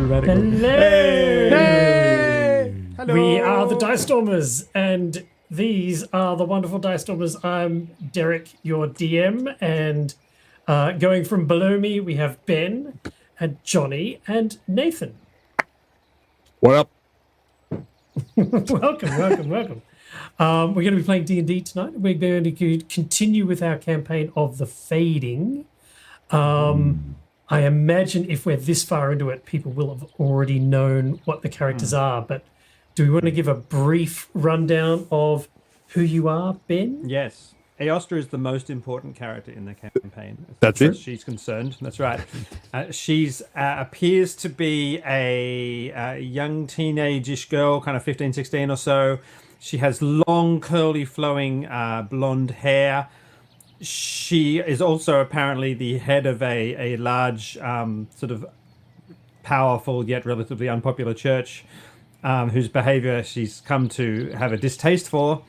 dramatically. Hello. Hey! Hello. We are the Dice Stormers, and these are the wonderful Dice Stormers. I'm Derek, your DM, and going from below me, we have Ben and Johnny and Nathan. What up? welcome. We're going to be playing D&D tonight. We're going to continue with our campaign of The Fading. I imagine if we're this far into it, people will have already known what the characters are, but do we want to give a brief rundown of who you are, Ben? Yes. Aostra is the most important character in the campaign. That's it? She's concerned. That's right. She's appears to be a young teenage-ish girl, kind of 15, 16 or so. She has long, curly, flowing blonde hair. She is also apparently the head of a large, sort of powerful yet relatively unpopular church, whose behavior she's come to have a distaste for.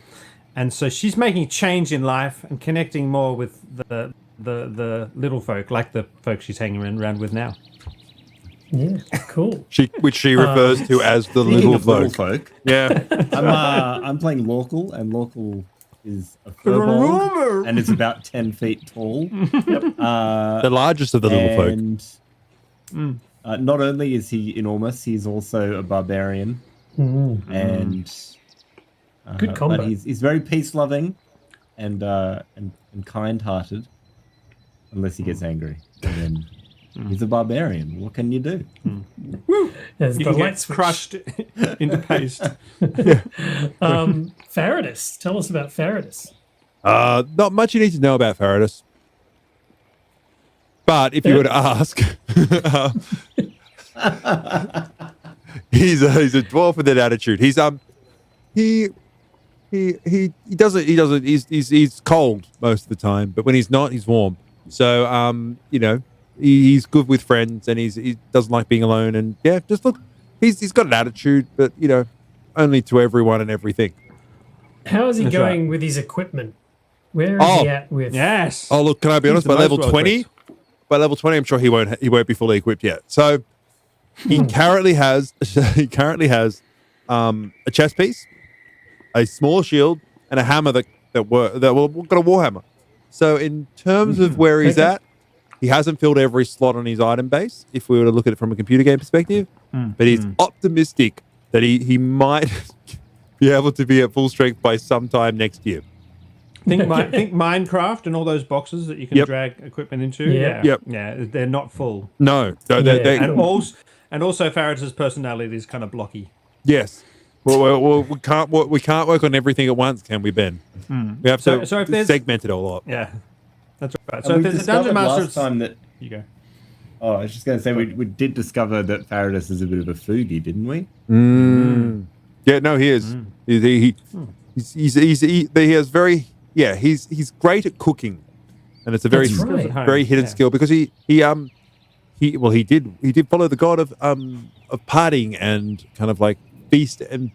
And so she's making change in life and connecting more with the little folk, like the folk she's hanging around with now. Yeah, cool. Which she refers to as the little folk. Yeah. I'm playing Lorkel, and Lorkel is a furbolg and is about 10 feet tall. The largest of the little folk. Not only is he enormous, he's also a barbarian. And good combo. But he's very peace-loving and kind-hearted, unless he gets angry. And then he's a barbarian. What can you do? Woo! There's You the can light get switch. crushed into paste. Faradis. Tell us about Faradis. Not much you need to know about Faradis. But if you were to ask, he's a dwarf with an attitude. He's he's cold most of the time, but when he's not, he's warm. So he's good with friends, and he doesn't like being alone. And yeah, just look, he's got an attitude, but only to everyone and everything. How is he That's going right. with his equipment? Where is he at with? Yes. Oh look, can I be honest? the By level most 20, I'm sure he won't be fully equipped yet. So he currently has a chest piece, a small shield, and a hammer that got a warhammer. So in terms of where he's at, he hasn't filled every slot on his item base, if we were to look at it from a computer game perspective. But he's optimistic that he might be able to be at full strength by sometime next year. Think Minecraft and all those boxes that you can drag equipment into. Yeah. Yeah, they're not full. No. And also Faradis' personality is kind of blocky. Yes. Well, we can't work on everything at once, can we, Ben? We have to so if there's- segment it all up. Yeah, that's right. And So if we there's a discovered dungeon master, last time that... you go. Oh, I was just going to say, we did discover that Faradis is a bit of a foodie, didn't we? Yeah, no, he is. He's great at cooking, and it's a very That's right. very hidden skill because he did follow the god of partying and kind of like feast and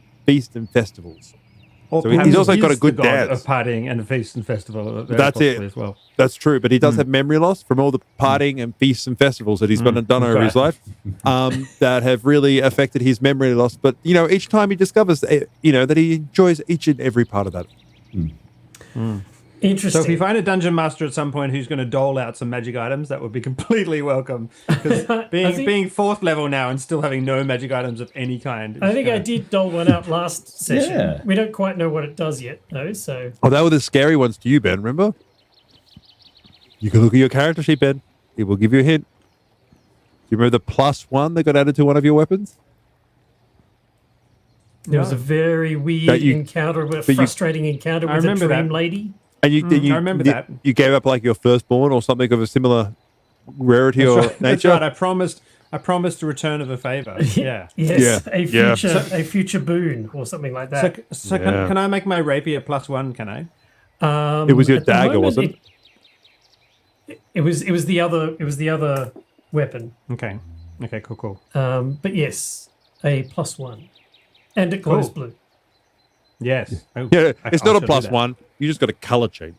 festivals. So he's also got a good the god dance. of partying and a feast and festival. That's it. As well. That's true, but he does have memory loss from all the partying and feasts and festivals that he's done over his life that have really affected his memory loss. But, each time he discovers, that he enjoys each and every part of that. Interesting. So if you find a dungeon master at some point who's going to dole out some magic items, that would be completely welcome. Because being fourth level now and still having no magic items of any kind. I think I did dole one out last session. Yeah. We don't quite know what it does yet, though. So Oh, they were the scary ones to you, Ben, remember? You can look at your character sheet, Ben. It will give you a hint. Do you remember the +1 that got added to one of your weapons? there was a very weird encounter, a frustrating encounter with a remember dream that. lady. And I remember that. You gave up like your firstborn or something of a similar rarity or nature. That's right. I promised a return of a favor. Yeah. Yes, Yeah. a future boon or something like that. So can I make my rapier +1? Can I? It was your At the dagger, moment, wasn't it? It was the other weapon. Okay. Cool. But yes, a +1, and it glows blue. Yes. Oh, Yeah, it's not a should do that. +1. You just got a color change.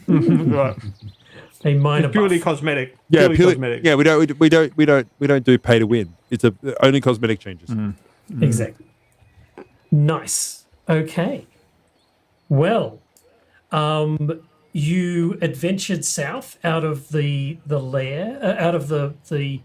Right. A minor It's purely buff. cosmetic. Yeah, purely cosmetic. Yeah, we don't do pay to win. It's only cosmetic changes. Exactly. Nice. Okay. Well, you adventured south out of the lair, out of the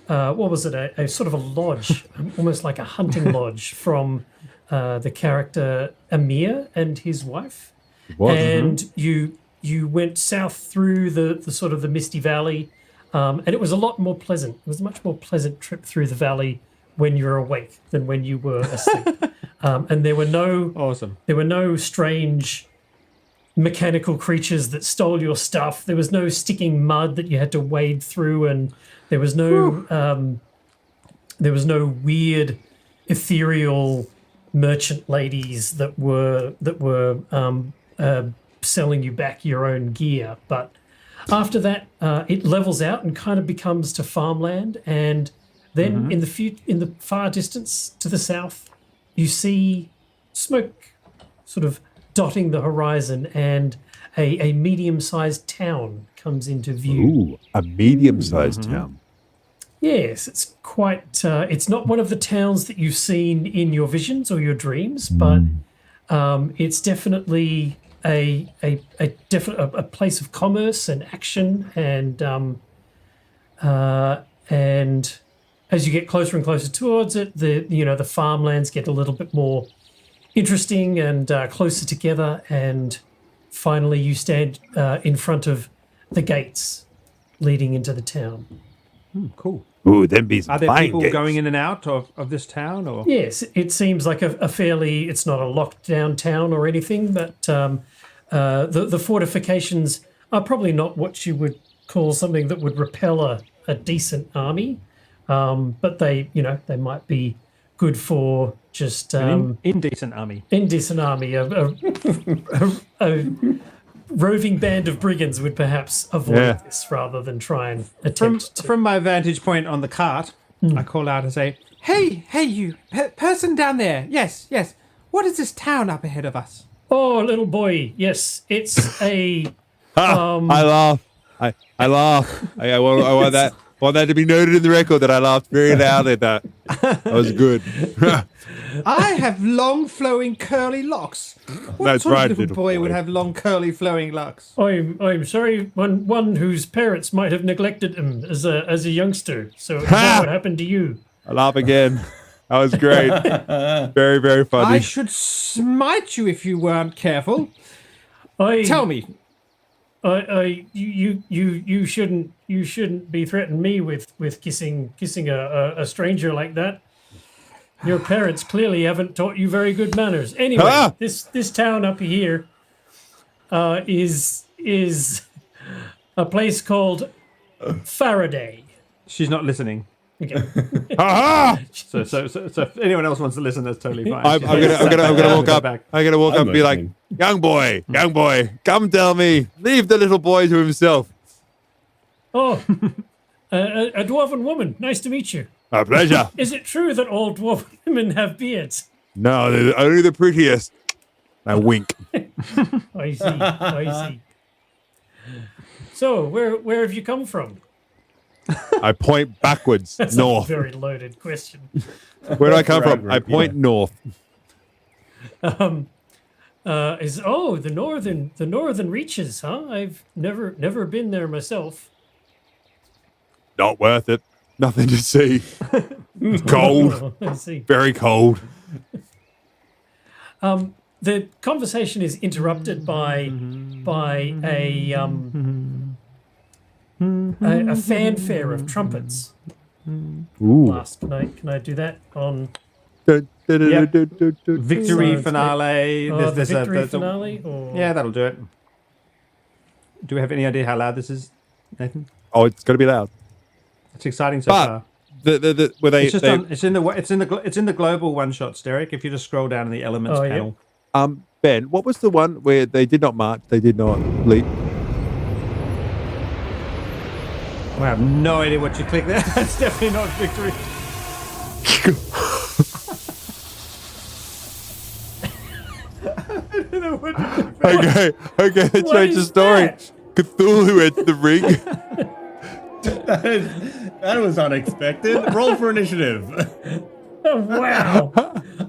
what was it? A sort of a lodge, almost like a hunting lodge from the character Amir and his wife. What? And you went south through the sort of the Misty Valley, and it was a lot more pleasant. It was a much more pleasant trip through the valley when you were awake than when you were asleep. And there were no strange mechanical creatures that stole your stuff. There was no sticking mud that you had to wade through, and there was no weird ethereal merchant ladies that were selling you back your own gear. But after that, it levels out and kind of becomes to farmland. And then in the far distance to the south, you see smoke sort of dotting the horizon, and a medium-sized town comes into view. Ooh, a medium-sized town. Yes, it's quite. It's not one of the towns that you've seen in your visions or your dreams, but it's definitely a place of commerce and action, and as you get closer and closer towards it, the farmlands get a little bit more interesting and closer together, and finally you stand in front of the gates leading into the town. Cool. Ooh, them be some Are there fine people gates. going in and out of this town, or? Yes, it seems like a fairly. It's not a locked down town or anything, but the fortifications are probably not what you would call something that would repel a decent army, but they might be good for just Indecent army. indecent army. A roving band of brigands would perhaps avoid this rather than try and attempt to. From my vantage point on the cart, I call out and say, "Hey, you person down there! Yes. What is this town up ahead of us?" Oh, little boy, yes, it's a. I laugh. I laugh. I want that. I want that to be noted in the record that I laughed very loudly at that. That was good. I have long, flowing, curly locks. What That's sort right, of little little boy boy. would have long, curly, flowing locks? I'm sorry, one whose parents might have neglected him as a youngster. So is that what happened to you? I laugh again. That was great. Very, very funny. I should smite you if you weren't careful. Tell me. You shouldn't be threatening me with kissing a stranger like that. Your parents clearly haven't taught you very good manners. Anyway, this town up here is a place called Faraday. She's not listening. Okay. So if anyone else wants to listen, that's totally fine. I'm gonna walk up. Back. I'm gonna walk up I'm and be like, listening. young boy, come tell me. Leave the little boy to himself. Oh, a dwarven woman. Nice to meet you. A pleasure. Is it true that all dwarven women have beards? No, they're only the prettiest. I wink. I see. So, where have you come from? I point backwards, That's north. a very loaded question. Where do I come from? Right, I point north. The northern reaches, huh? I've never been there myself. Not worth it. Nothing to see. It's cold. Oh, I see. Very cold. The conversation is interrupted by a fanfare of trumpets. Ooh. Last night, can I do that on Victory Sounds finale. the victory finale? Or... Yeah, that'll do it. Do we have any idea how loud this is, Nathan? Oh, it's gonna be loud. It's exciting so far. But were they? It's just it's in the global one shots, Derek. If you just scroll down in the elements panel. Ben, what was the one where they did not march? They did not leap. I have no idea what you clicked there. That's definitely not victory. I don't know what you clicked there. Okay, let's What change the is story. that? Cthulhu entered the ring. That was unexpected. Roll for initiative. Oh, wow.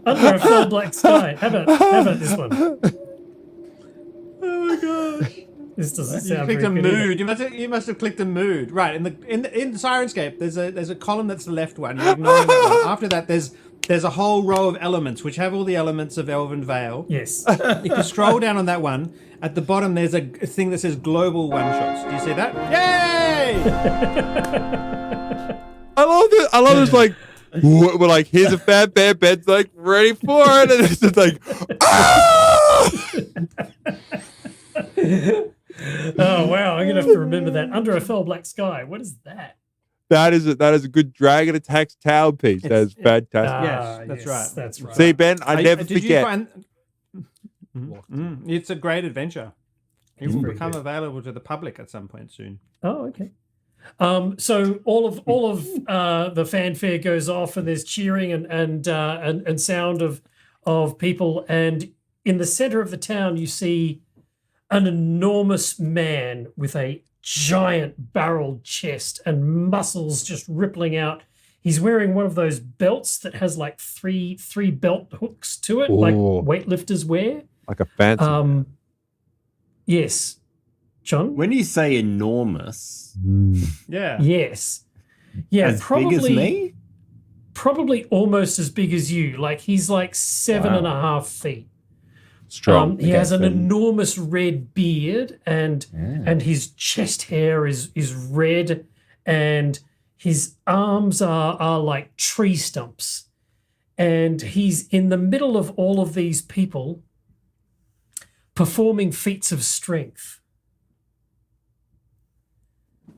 Under a fell black sky. How about this one? Oh my gosh. This doesn't You sound clicked very a good mood. You must have clicked a mood. Right. In Sirenscape, there's a column that's the left one. You're ignoring that one. After that, there's a whole row of elements which have all the elements of Elven Vale. Yes. If you scroll down on that one, at the bottom there's a thing that says global one shots. Do you see that? Yay! I love this. Like, we're like, here's a fat bear. Ben's like ready for it, and it's just like, ah! Oh, wow. I'm going to have to remember that. Under a fell black sky. What is that? That is a good dragon attacks town piece. That is fantastic. Yes, that's right. That's right. See, Ben, I never did forget. You find... It's a great adventure. It will become available to the public at some point soon. Oh, okay. So all of the fanfare goes off, and there's cheering and sound of people, and in the center of the town you see an enormous man with a giant barreled chest and muscles just rippling out. He's wearing one of those belts that has like three belt hooks to it, like weightlifters wear. Like a fancy. Yes, John. When you say enormous, Yeah. Yes. Yeah, as probably big as me? probably almost as big as you. Like he's like 7.5 feet. Strong. He has an enormous red beard, and his chest hair is red, and his arms are like tree stumps. And he's in the middle of all of these people performing feats of strength.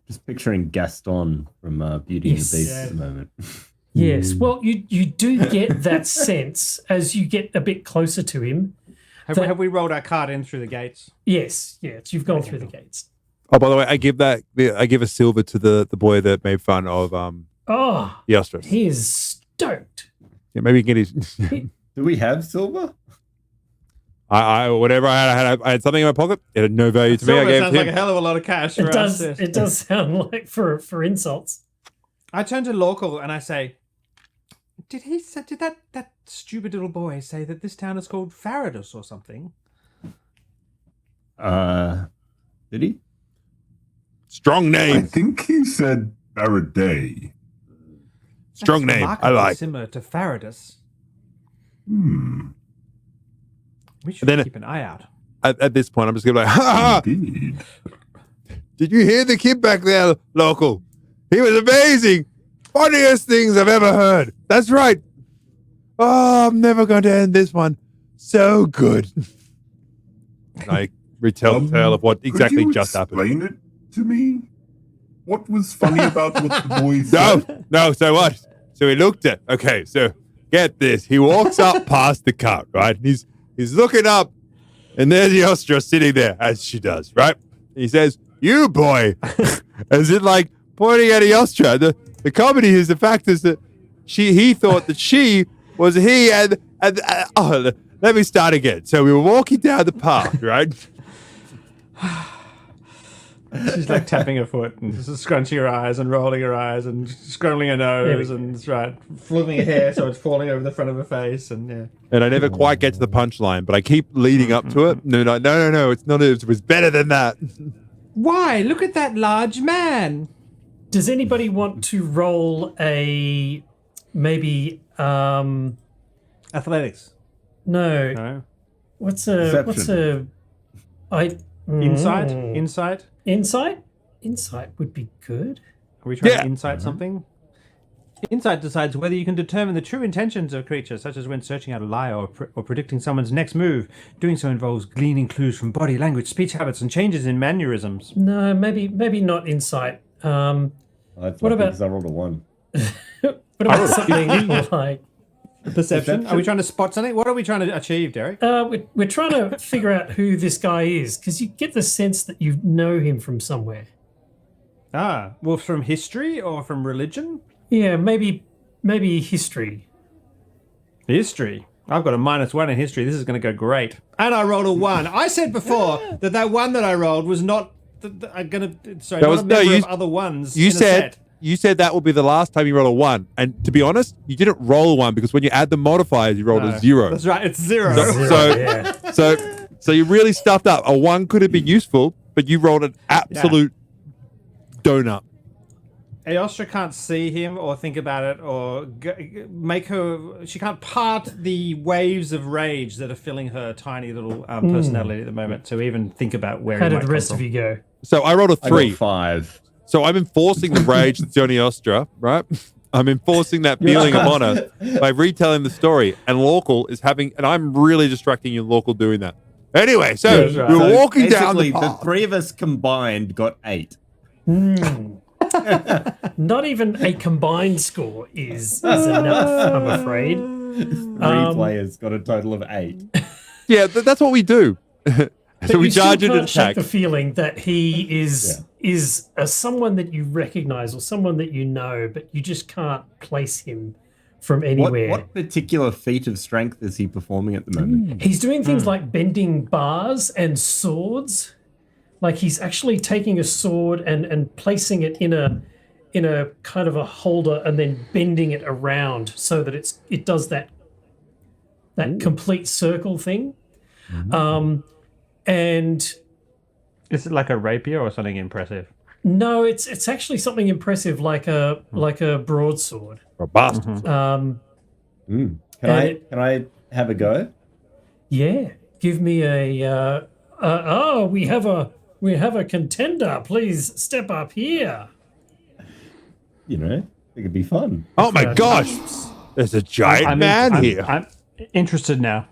Just picturing Gaston from Beauty and the Beast at the moment. Yes. Well, you do get that sense as you get a bit closer to him. Have we rolled our cart in through the gates? Yes, you've gone through the gates. Oh, by the way, I give a silver to the boy that made fun of the ostrich. He is stoked. Yeah, maybe he can get his. Do we have silver? I whatever I had something in my pocket. It had no value to me. I Silver gave it sounds to like a him. hell of a lot of cash for It us. does. Yes. It does sound like for insults. I turn to Local and I say, Did that stupid little boy say that this town is called Faradus or something? Did he? Strong I name. think he said Faraday. Strong That's name. I remarkably like. similar to Faradus. We should Then- keep an eye out. At this point, I'm just gonna be like, ha ha! Indeed. Did you hear the kid back there, Local? He was amazing. Funniest things I've ever heard. That's right. Oh, I'm never going to end this one. So good. I retell the tale of what exactly Could you just happened. explain it to me? What was funny about what the boy said? No, so what? So he looked at, okay, so get this. He walks up past the cart, right? He's looking up, and there's the ostrich sitting there, as she does, right? He says, you boy, as in like pointing at the ostrich. The comedy is the fact is that he thought that she was he, and let me start again. So we were walking down the path, right? She's like tapping her foot and just scrunching her eyes and rolling her eyes and scrolling her nose and that's right, flipping her hair so it's falling over the front of her face and yeah. And I never quite get to the punchline, but I keep leading up to it. No, it's not. It was better than that. Why? Look at that large man. Does anybody want to roll a maybe Athletics. no? No. What's a Insight? Insight? Insight would be good. Are we trying Yeah. to insight something? Insight decides whether you can determine the true intentions of creatures, such as when searching out a lie or predicting someone's next move. Doing so involves gleaning clues from body language, speech habits, and changes in mannerisms. No, maybe not insight. That's What lucky about- 'cause I rolled a 1. What about something like Perception? Are we trying to spot something? What are we trying to achieve, Derek? we're trying to figure out who this guy is, because you get the sense that you know him from somewhere. Well, from history or from religion? Yeah, maybe history. History. I've got a -1 in history. This is going to go great. And I rolled a 1. I said before that one that I rolled was not I'm gonna. Sorry, That not was- a no, member you- of other ones. You in a said set. you said that will be the last time you roll a 1. And to be honest, you didn't roll a 1 because when you add the modifiers, you rolled No, a 0. That's right. It's 0. So- yeah. So you really stuffed up. A 1 could have been useful, but you rolled an absolute donut. Eostra can't see him or think about it or make her. She can't part the waves of rage that are filling her tiny little personality at the moment to even think about where. How he did might the come rest from. of you go? So I rolled a I 3. got 5. So I'm enforcing the rage that's on Eostra, right? I'm enforcing that feeling of honor by retelling the story. And Lorcal is having, and I'm really distracting you, Lorcal, doing that. Anyway, so That's right. we're So walking down the basically, path. the 3 of us combined got 8. Not even a combined score is enough, I'm afraid. 3 players got a total of 8. Yeah, that's what we do. But So we you still charge an can't shake attack. the feeling that he is someone that you recognize or someone that you know, but you just can't place him from anywhere. What particular feat of strength is he performing at the moment? He's doing things like bending bars and swords. Like he's actually taking a sword and placing it in a kind of a holder and then bending it around so that it does that complete circle thing. And Is it like a rapier or something impressive? no, it's actually something impressive like a broadsword. Robust. Um, Can And I have a go? yeah, give me a we have a contender. Please step up here. You know, it could be fun. Oh my gosh. There's a giant man here. I'm interested now.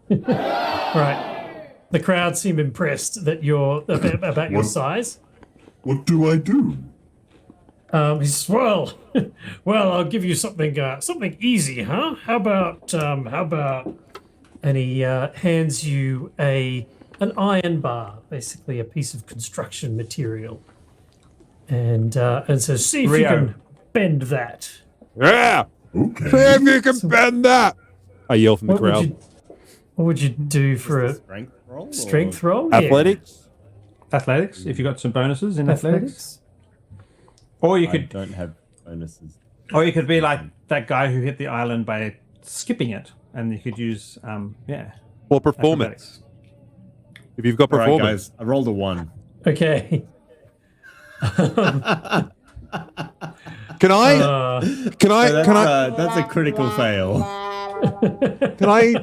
Right. The crowd seem impressed that you're about your What? size. What do I do? He says, well, I'll give you something easy, huh? How about, and he hands you an iron bar, basically a piece of construction material, and says, see if you Rio. can bend that. Yeah. Okay. See if you can bend that. I yell from the crowd. What would you do for a Strength roll? strength roll? Yeah. Athletics? Athletics, if you got some bonuses in athletics. Or you I could don't have bonuses. Or you could be like that guy who hit the island by skipping it, and you could use, Or performance. acrobatics. If you've got All right, performance. guys, I rolled a 1. Okay. Can I? Uh, Can I? So Can I? that's a critical fail. Can I?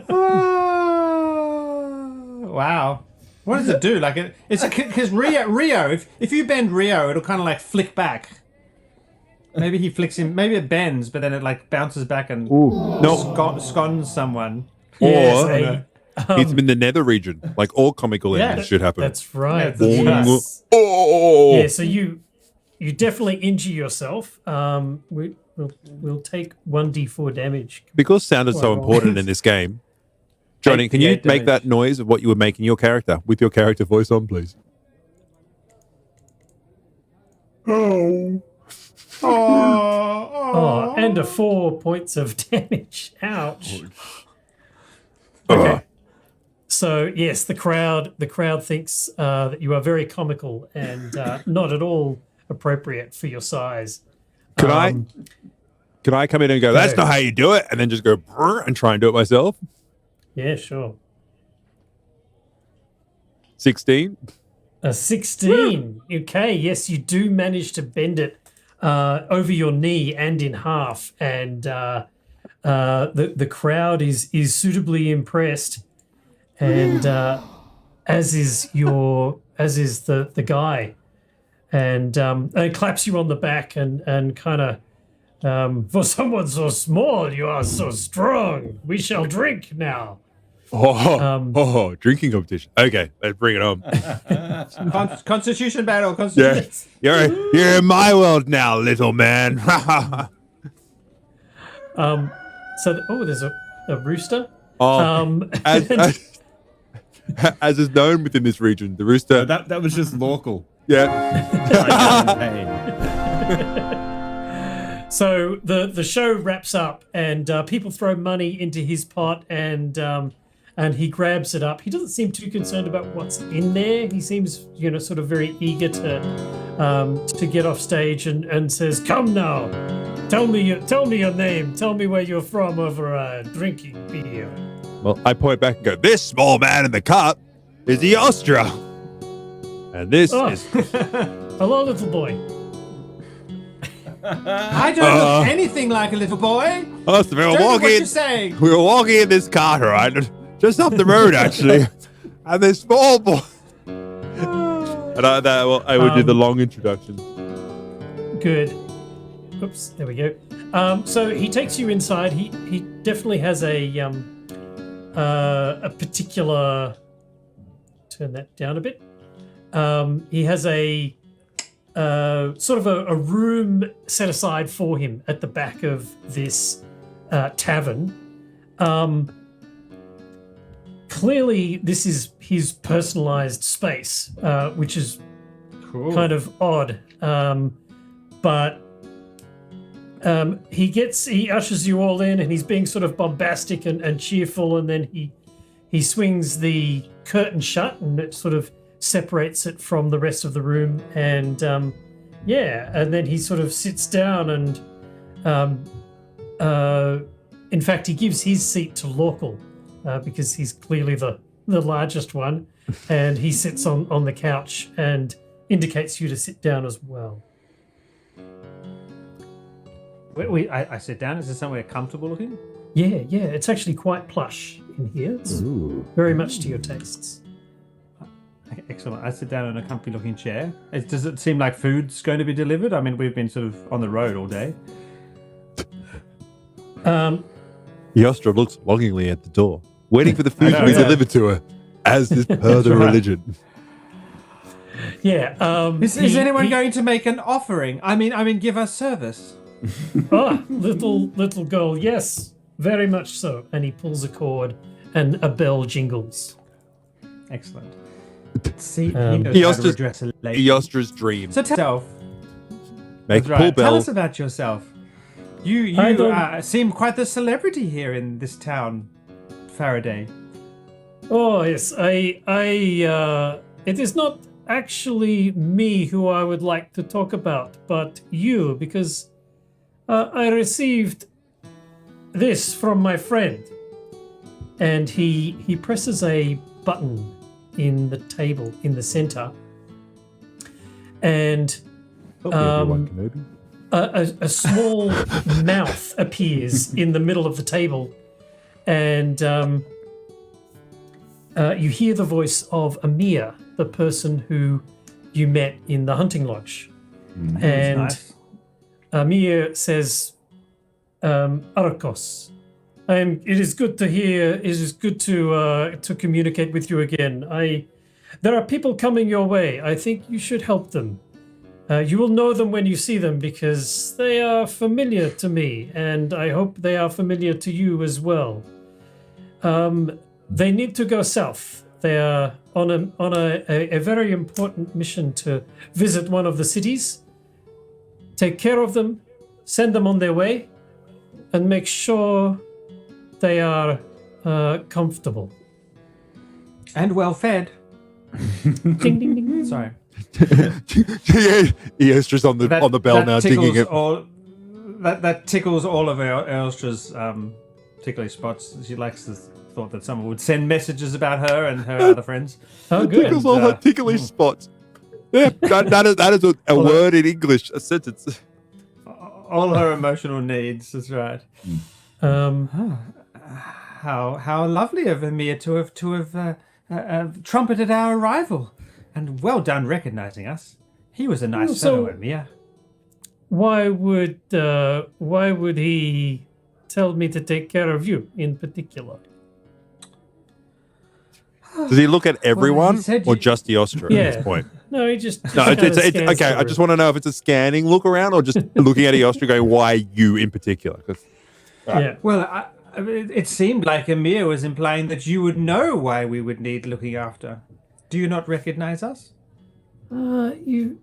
Wow. What does it do? Like it's because Rio. If you bend Rio, it'll kind of like flick back. Maybe he flicks him. Maybe it bends, but then it like bounces back and No. scones someone. yes, Or it's in the nether region. Like all comical Yeah, endings should happen. that's right. Yeah, that's Yes. Oh. Yeah, so you definitely injure yourself. We'll take 1d4 damage. Because sound is so Well, important in this game. Johnny, can you 88 make damage. that noise of what you were making your character with your character voice on, please? Oh. Oh, and a 4 points of damage. Ouch. Okay. So yes, the crowd thinks that you are very comical and not at all appropriate for your size. Can I come in and go, that's Okay. not how you do it, and then just go "Brr," and try and do it myself? Yeah, sure. 16? A 16. Okay, yes, you do manage to bend it over your knee and in half, and the crowd is suitably impressed, and as is the guy, and claps you on the back and kind of. For someone so small, you are so strong. We shall drink now. Drinking competition. Okay, let's bring it on. Constitution battle. Constitution. Yeah, you're in my world now, little man. There's a rooster. As is known within this region, the rooster. That was just local. Yeah. So the show wraps up, and people throw money into his pot, and and he grabs it up. He doesn't seem too concerned about what's in there. He seems, sort of very eager to get off stage and says, "Come now, tell me your name. Tell me where you're from over drinking beer." Well, I point back and go, "This small man in the cup is the Ostra. And this is..." Hello, little boy. I don't look anything like a little boy. Oh, so we were Don't know what walking. you're saying. We were walking in this cart, right, just up the road actually, and this small boy. And I would do the long introduction. Good. Oops, there we go. So he takes you inside. He definitely has a particular. Turn that down a bit. He has a sort of a room set aside for him at the back of this tavern. Clearly, this is his personalized space, which is kind of odd. But he ushers you all in, and he's being sort of bombastic and cheerful, and then he swings the curtain shut, and it sort of separates it from the rest of the room, and and then he sort of sits down, and in fact he gives his seat to Lorkel because he's clearly the largest one, and he sits on the couch and indicates you to sit down as well. I sit down. Is this somewhere comfortable looking? Yeah, it's actually quite plush in here. It's very much to your tastes. Excellent. I sit down in a comfy looking chair. Does it seem like food's going to be delivered? I mean, we've been sort of on the road all day. The Ostra looks longingly at the door, waiting for the food to be delivered to her, as is per the religion. Yeah. Is anyone going to make an offering? I mean, give us service. Little girl, yes, very much so. And he pulls a cord, and a bell jingles. Excellent. See, he knows how to address a lady. Eostra's dream. So tell yourself. Make a Right. pull bell. Tell us about yourself. You seem quite the celebrity here in this town, Faraday. Oh yes, it is not actually me who I would like to talk about, but you, because I received this from my friend, and he presses a button in the table in the center, and a small mouth appears in the middle of the table, and you hear the voice of Amir, the person who you met in the hunting lodge. And Nice. Amir says, Arcos, it is good to hear. It is good to communicate with you again. There are people coming your way. I think you should help them. You will know them when you see them because they are familiar to me, and I hope they are familiar to you as well. They need to go south. They are on a very important mission to visit one of the cities. Take care of them, send them on their way, and make sure they are comfortable. And well fed. Ding, ding, ding. Sorry. Eostra's on the bell now, dinging it. That tickles all of Eostra's tickly spots. She likes the thought that someone would send messages about her and her other friends. Oh, good. Tickles all her ticklish spots. Yeah, that is a word in English, a sentence. All her emotional needs. That's right. How lovely of Amir to have trumpeted our arrival, and well done recognizing us. He was a nice fellow, Amir. Why would he tell me to take care of you in particular? Does he look at everyone or just the Ostra at this point? No, he just No, it's okay. through. I just want to know if it's a scanning look around or just looking at Eostra going, why you in particular? Yeah. Well, it seemed like Amir was implying that you would know why we would need looking after. Do you not recognize us? You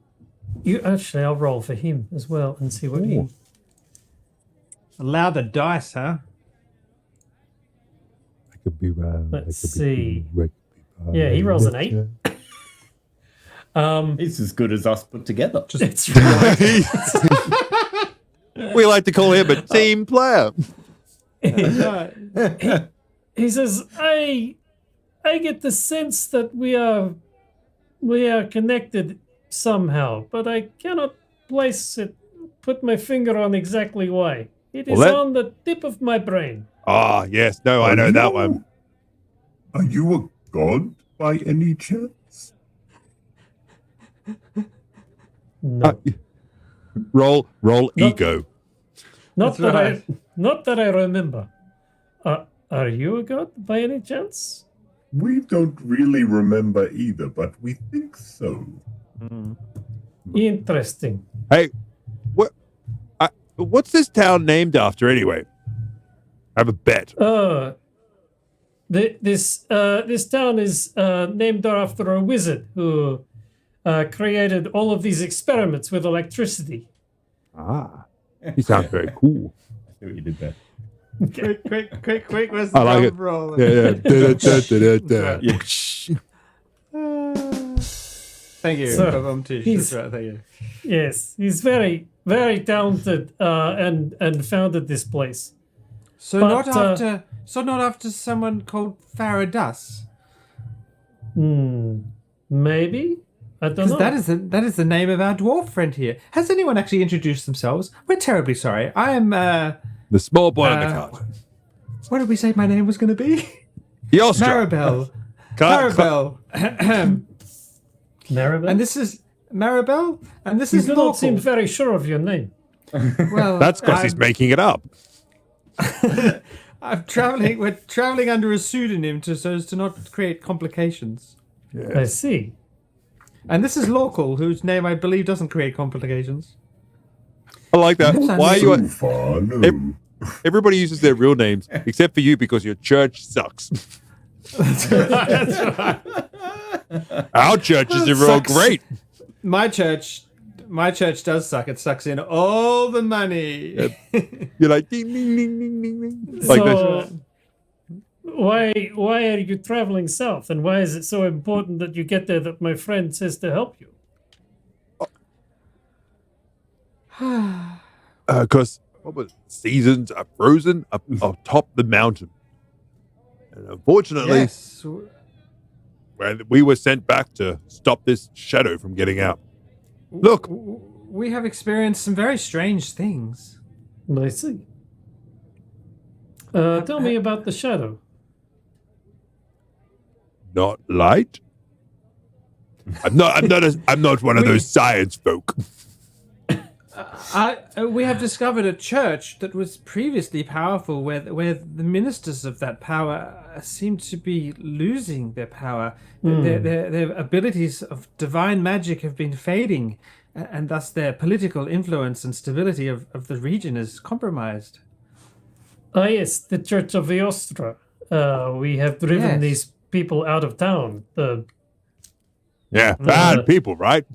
actually, I'll roll for him as well and see what he. Allow the dice, huh? could be wrong. Let's see. Yeah, he rolls an 8. He's as good as us put together. It's right. We like to call him a team player. He says, I get the sense that we are connected somehow, but I cannot put my finger on exactly why. It is on the tip of my brain. Ah, yes. No, I know that one. Are you a god by any chance? No. Roll ego. Not That's right. not that I remember. Are you a god by any chance? We don't really remember either, but we think so. Interesting. Hey, what's this town named after anyway? I have a bet. This town is named after a wizard who created all of these experiments with electricity. Ah, you sound very cool. I see what you did there. Quick, where's the I like it. drum roll? Yeah. Thank you. So, That's right, thank you. Yes, he's very, very talented and founded this place. So But, not after someone called Faradas. Maybe? I don't know. Because that is the name of our dwarf friend here. Has anyone actually introduced themselves? We're terribly sorry. I am The small boy on the cart. what did we say my name was going to be? Yostra. Maribel. Maribel. And this is Maribel, and this You is do not Local. seem very sure of your name. Well, That's because he's making it up. I'm traveling. We're traveling under a pseudonym so as to not create complications. I see. And this is Local, whose name I believe doesn't create complications. I like that. Why are So you? far, no. Everybody uses their real names except for you because your church sucks. Our churches are all Sucks. great. My church does suck. It sucks in all the money. You're like ding ding ding ding ding ding. Like So, this. why are you traveling south, and why is it so important that you get there that my friend says to help you? Because seasons are frozen up atop the mountain, and unfortunately, Yes. when we were sent back to stop this shadow from getting out. Look, We have experienced some very strange things. I see. Tell me about the shadow. not light. I'm not one of those science folk. We have discovered a church that was previously powerful, where the ministers of that power seem to be losing their power. Their abilities of divine magic have been fading, and thus their political influence and stability of the region is compromised. Ah, yes, the Church of Eostra. We have driven Yes. these people out of town. The Yeah, bad people, right?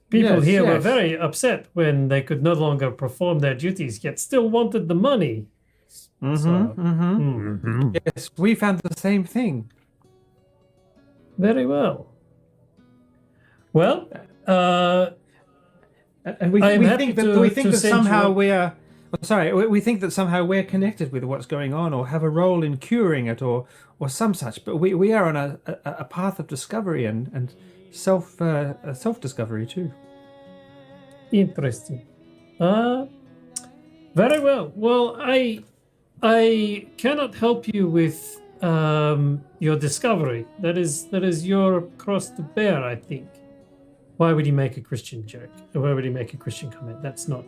people Yes, here were yes. very upset when they could no longer perform their duties, yet still wanted the money. Yes, we found the same thing. Very well. Well, And we I am think happy that to- we think to that send you somehow a- we are. We think that somehow we're connected with what's going on, or have a role in curing it, or some such. But we are on a path of discovery and self discovery too. interesting. Very well. Well, I cannot help you with your discovery. That is your cross to bear, I think. Why would he make a Christian joke? Or why would he make a Christian comment? That's not.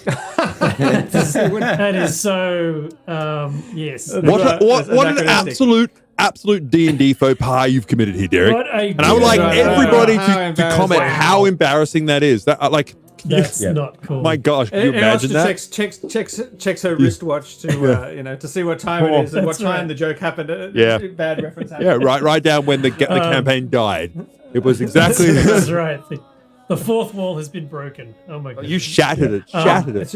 that is so. Yes. What an absolute D&D faux pas you've committed here, Derek. What a And I would like Right, everybody how to comment embarrassing. how embarrassing that is. That That's not cool. my gosh, can you imagine that? Checks her wristwatch to to see what time it is and what That's time right. the joke happened. Yeah. Bad reference. Happened. Yeah, right down when the campaign died. It was exactly That's right. The fourth wall has been broken. Oh my god. You shattered it. Shattered it.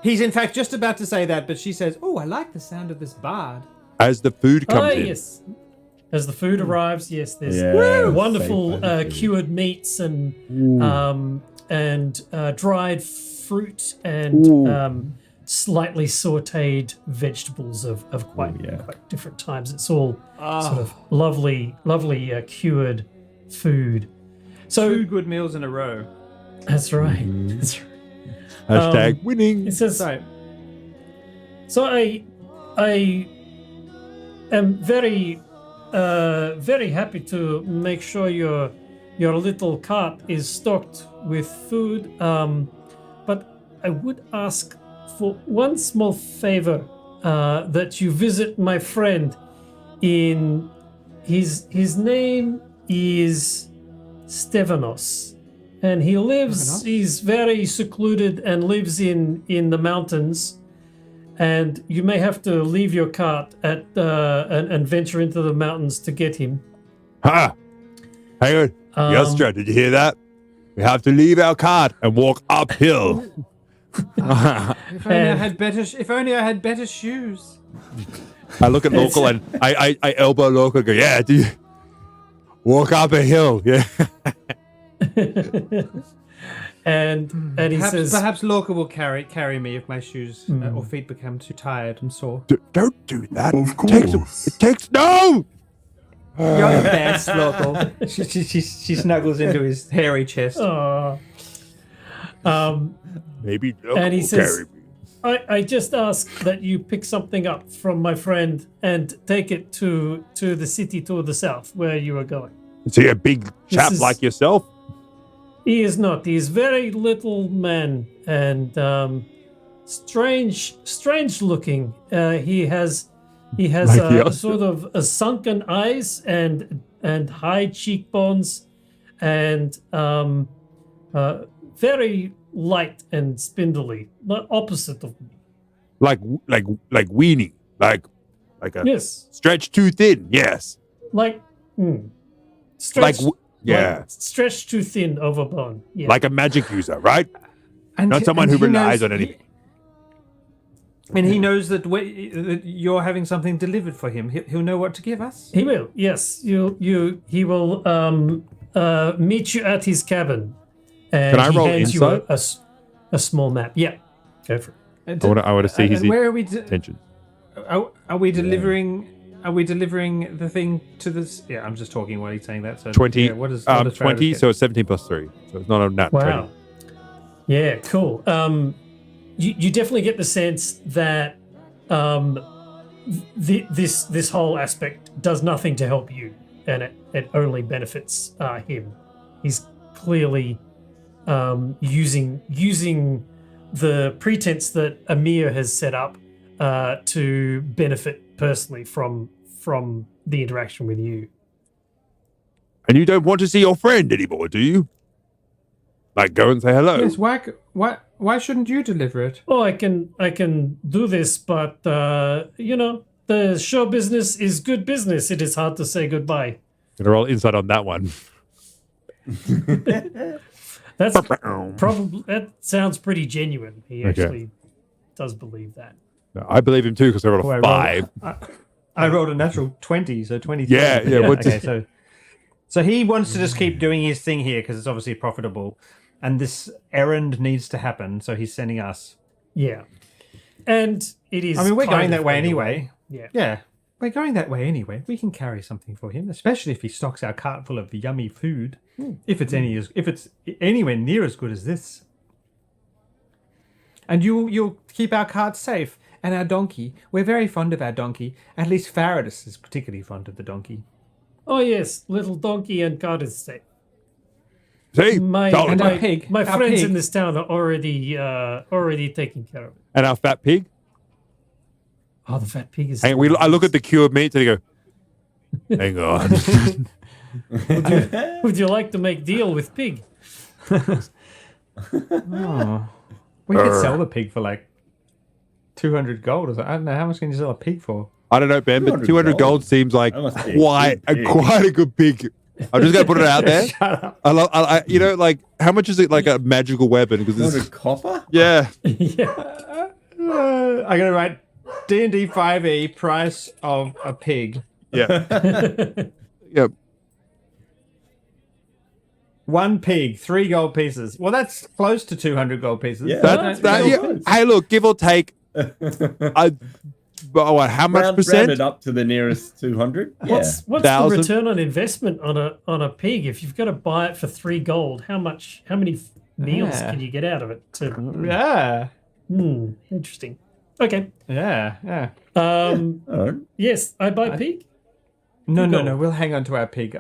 He's in fact just about to say that, but she says, "Oh, I like the sound of this bard." As the food comes in. Yes. As the food arrives, yes, there's Yeah, wonderful safe by the food. cured meats and dried fruit and slightly sautéed vegetables of quite different types. It's all sort of lovely cured food. So 2 good meals in a row. that's right. That's right. Hashtag winning. It says Sorry. so. I am very happy to make sure your little cart is stocked with food. But I would ask for one small favor, that you visit my friend. In his name is Stevanos, and he lives. He's very secluded and lives in the mountains. And you may have to leave your cart at and venture into the mountains to get him. Ha! Hang on. Yostra, did you hear that? We have to leave our cart and walk uphill. If only I had better shoes. I look at Local and I elbow Local and go, yeah, do you walk up a hill? Yeah. And he says, perhaps Lorca will carry me if my shoes or feet become too tired and sore. Don't do that. Of course. It takes no. You're the best, Local. She snuggles into his hairy chest. "Oh." Maybe Local And he will says- carry me. I just ask that you pick something up from my friend and take it to the city to the south where you are going. Is he a big chap is- like yourself? He is not. He is very little man and strange looking. He has Like yours? sort of sunken eyes and high cheekbones and very light and spindly, the opposite of me. Like weenie. Like a Yes, stretch too thin. Yes. like stretched, Yeah. stretched too thin over bone. Yeah. Like a magic user, right? And Not someone who he relies knows- on anything. And he knows that you're having something delivered for him. He'll know what to give us. He will. Yes, he will meet you at his cabin, and Can I he roll hands insight? you a small map. Yeah, go for it. I want to see his And where are we? intentions. Are we delivering? Are we delivering the thing to this? Yeah, I'm just talking while he's saying that. So 20. Yeah, what does 20. Travis So get? it's 17 plus 3. So it's not a nat Wow. 20. Yeah, cool. You definitely get the sense that this whole aspect does nothing to help you, and it only benefits him. He's clearly using the pretense that Amir has set up to benefit personally from the interaction with you. And you don't want to see your friend anymore, do you? Like, go and say hello. Yes. Why shouldn't you deliver it? Oh, I can do this, but the show business is good business. It is hard to say goodbye. Gonna roll insight on that one. That's probably that sounds pretty genuine. He Okay. actually does believe that. No, I believe him too because I rolled a 5. I rolled a natural 20, so 23. Yeah, what's Okay, so he wants to just keep doing his thing here because it's obviously profitable, and this errand needs to happen. So he's sending us. Yeah, and it is. I mean, we're kind going of that way on the anyway. Yeah. Yeah, we're going that way anyway. We can carry something for him, especially if he stocks our cart full of yummy food. If it's anywhere near as good as this. And you'll keep our cart safe and our donkey. We're very fond of our donkey. At least Faradis is particularly fond of the donkey. Oh yes, little donkey and cart is safe. See? My Solid. And our pig. my Our friends pig. in this town are already taking care of it. And our fat pig. Oh, the fat pig is. Hang on, I look at the cured meat and I go, hang on. Would you like to make deal with pig? Oh. We could sell the pig for like 200 gold or something. I don't know. How much can you sell a pig for? I don't know, Ben, but 200 200 gold gold seems like That must be a quite good pig. quite a good pig. I'm just gonna put it out there. Shut up. I like how much is it like a magical weapon? Because it's 200 copper? yeah, Yeah. I'm going to write D&D 5e price of a pig. Yeah. Yep. One pig, 3 gold pieces. Well, that's close to 200 gold pieces. Yeah. That, That's yeah. close. Hey, look, give or take. How much percent? Rounded up to the nearest 200. Yeah. What's the 1,000? return on investment on a pig? If you've got to buy it for 3 gold, how many meals Yeah. can you get out of it? Yeah. Interesting. Okay. Yeah. Um, All right. yes, I buy pig. No. gold. We'll hang on to our pig.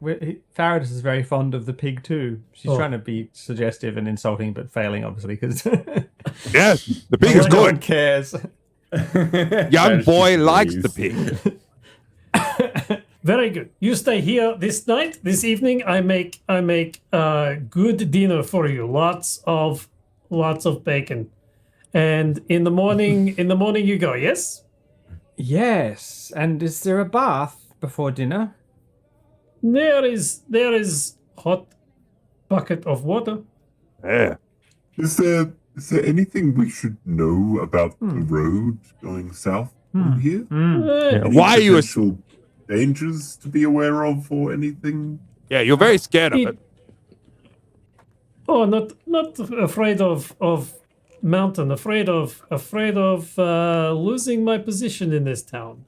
Faradis is very fond of the pig too. She's trying to be suggestive and insulting, but failing obviously because Yes, the pig is no one good. cares. Young boy likes the pig. Very good. You stay here this evening. I make good dinner for you. Lots of bacon. And in the morning you go. Yes. Yes. And is there a bath before dinner? There is hot bucket of water. Yeah. Is there anything we should know about the road going south from here? Any Why are you? potential dangers to be aware of or anything? Yeah, you're very scared of it. Oh, not afraid of mountain. Afraid of losing my position in this town.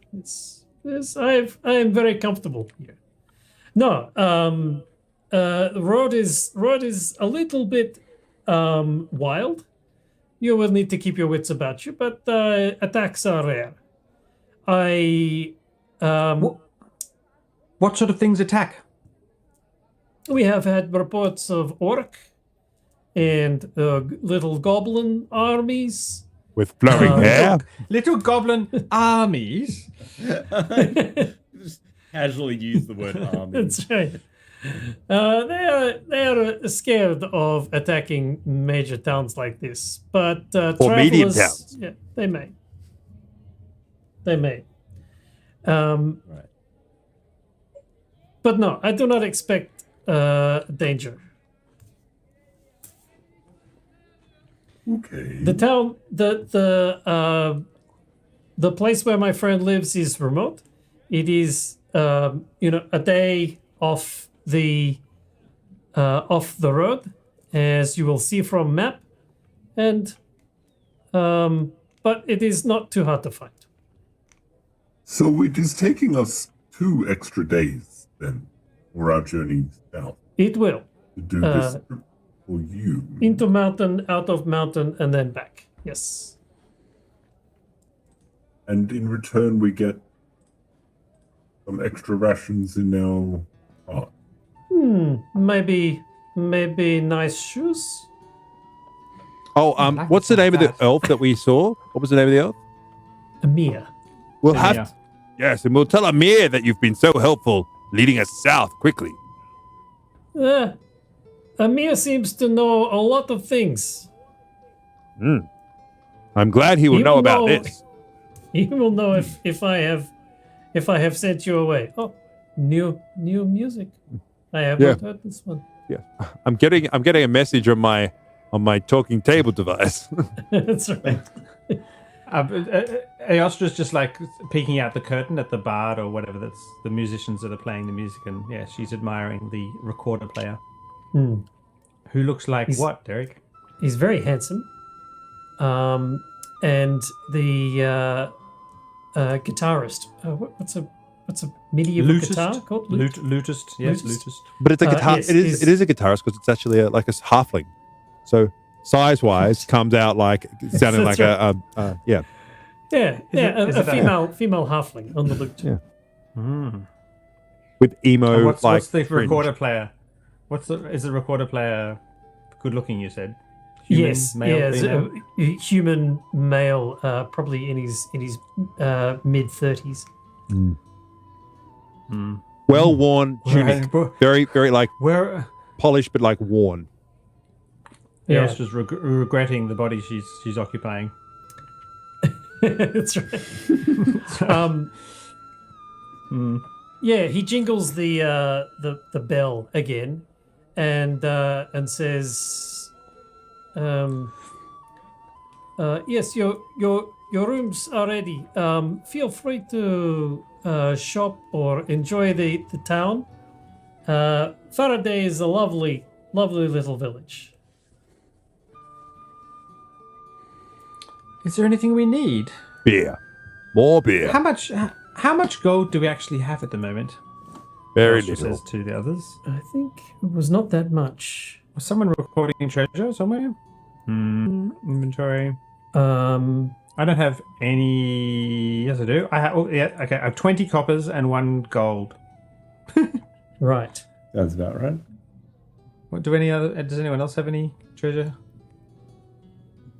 I am very comfortable here. No, the road is a little bit wild. You will need to keep your wits about you, but attacks are rare. What sort of things attack? We have had reports of orc and little goblin armies. With flowing hair. Little goblin armies. Just casually use the word army. That's right. They are scared of attacking major towns like this, but Or medium travelers- towns. Yeah, they may. Right. But no, I do not expect danger. Okay. The town, the place where my friend lives is remote. It is, a day off the road, as you will see from map, and but it is not too hard to find. So it is taking us 2 extra days then for our journey south It will to do this trip for you. into mountain, out of mountain, and then back. Yes. And in return, we get some extra rations in our cart. Maybe nice shoes. Oh, like what's the it like name of the that. elf that we saw? What was the name of the elf? Amir. We'll Yeah. have yes, and we'll tell Amir that you've been so helpful leading us south quickly. Amir seems to know a lot of things. I'm glad he will He know will about know- this. He will know if I have sent you away. Oh, new music. I have not heard this one. Yeah, I'm getting a message on my talking table device. That's right. Aostra's just like peeking out the curtain at the bard or whatever that's the musicians that are playing the music, and yeah, she's admiring the recorder player. Who looks like what, Derek? He's very handsome. And the guitarist. What's a medieval guitar called? Lutist, yes, Lutist. lutist. But it's a guitar. yes, it is a guitarist because it's actually like a halfling. So size-wise, comes out like sounding like That's a yeah. Yeah, is a it a- female halfling on the lute. Yeah. With emo And what's the fringe. recorder player? Is the recorder player good looking? You said. Human, Yes, male, yeah, female? human male, probably in his mid-30s. Well worn tunic, very very like Where polished but like worn. Yeah, Aostra's regretting the body she's occupying. that's right. Yeah, he jingles the bell again, and says, "Yes, your your rooms are ready. Feel free to shop or enjoy the town. Faraday is a lovely little village. Is there anything we need? Beer. More beer. How much gold do we actually have at the moment? Very She little. says to the others. I think it was not that much. Was someone recording treasure somewhere? Inventory. I don't have any. Yes, I do. I have. Oh, yeah. Okay. I have 20 coppers and 1 gold. Right. That's about right. What do any other? Does anyone else have any treasure?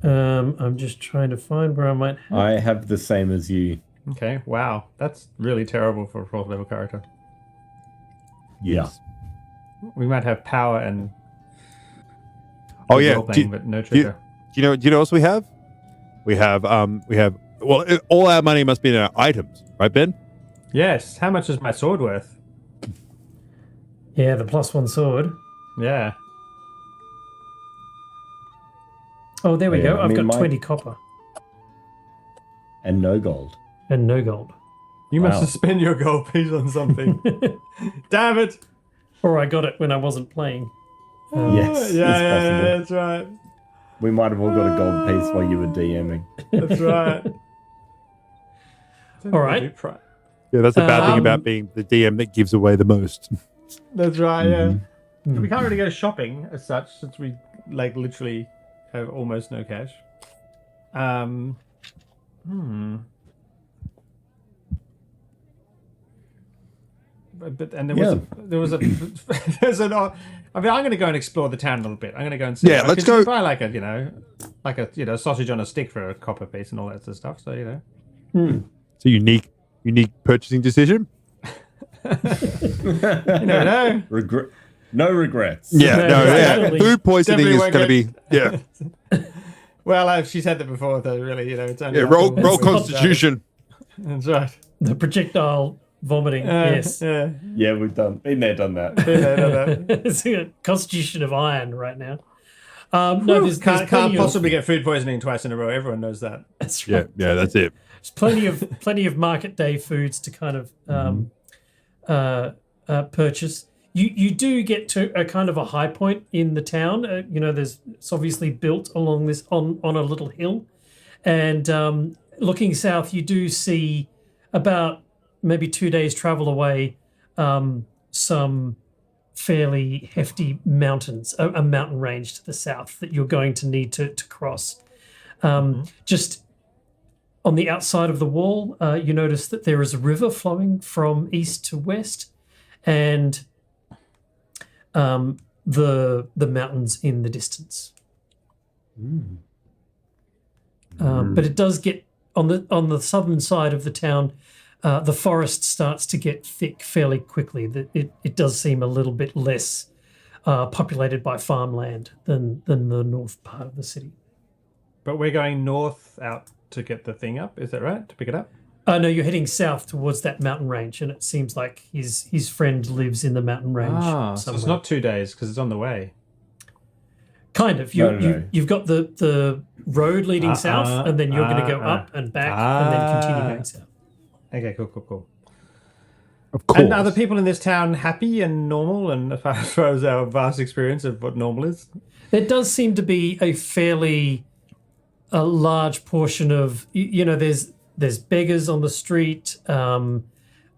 I'm just trying to find where I might have. I have the same as you. Okay. Wow. That's really terrible for a 4th level character. Yeah. We might have power and. Oh yeah. role-playing, but no treasure. Do you know what else we have? We have well, all our money must be in our items, right, Ben? Yes. How much is my sword worth? Yeah, the +1 sword. Yeah. Oh, there we Yeah, go. I I've mean, got 20 copper And no gold. and no gold. You Wow. must have spent your gold piece on something. Damn it. Or I got it when I wasn't playing. Yes, Yeah, it's possible. that's right. We might have all got a gold piece while you were DMing. That's right. All right. Yeah, that's the bad thing Um, about being the DM that gives away the most. That's right, yeah. Hmm. We can't really go shopping as such since we like literally have almost no cash. But and there was a there's an I mean I'm going to go and explore the town a little bit. I'm going to go and see. Yeah, let's 'cause you go. can buy like a sausage on a stick for a copper piece and all that sort of stuff. So It's a unique purchasing decision. you never know. No regrets. Yeah, No, no, yeah. definitely- Food poisoning definitely is won't going to be Well, she said that before, though. Really, it's only yeah. Roll Constitution. That's right. The projectile vomiting. Yes. Yeah. Yeah, we've been there, done that. It's a constitution of iron right now. No, there's Can't plenty of, possibly get food poisoning twice in a row. Everyone knows that. that's Yeah, right. yeah, that's it. There's plenty of market day foods to kind of purchase. You do get to a kind of a high point in the town. It's obviously built along this on a little hill, and looking south, you do see about maybe 2 days travel away some fairly hefty mountains, a mountain range to the south that you're going to need to cross. Just on the outside of the wall, you notice that there is a river flowing from east to west, and the mountains in the distance. But it does get on the southern side of the town. The forest starts to get thick fairly quickly. It does seem a little bit less populated by farmland than the north part of the city. But we're going north out to get the thing up. Is that right? To pick it up? No, you're heading south towards that mountain range, and it seems like his friend lives in the mountain range. So somewhere. it's not 2 days because it's on the way. Kind of. No. You've got the road leading south, and then you're going to go up and back, and then continue going south. Okay, cool. Of course. And are the people in this town happy and normal? And as far as our vast experience of what normal is? There does seem to be a large portion of there's beggars on the street.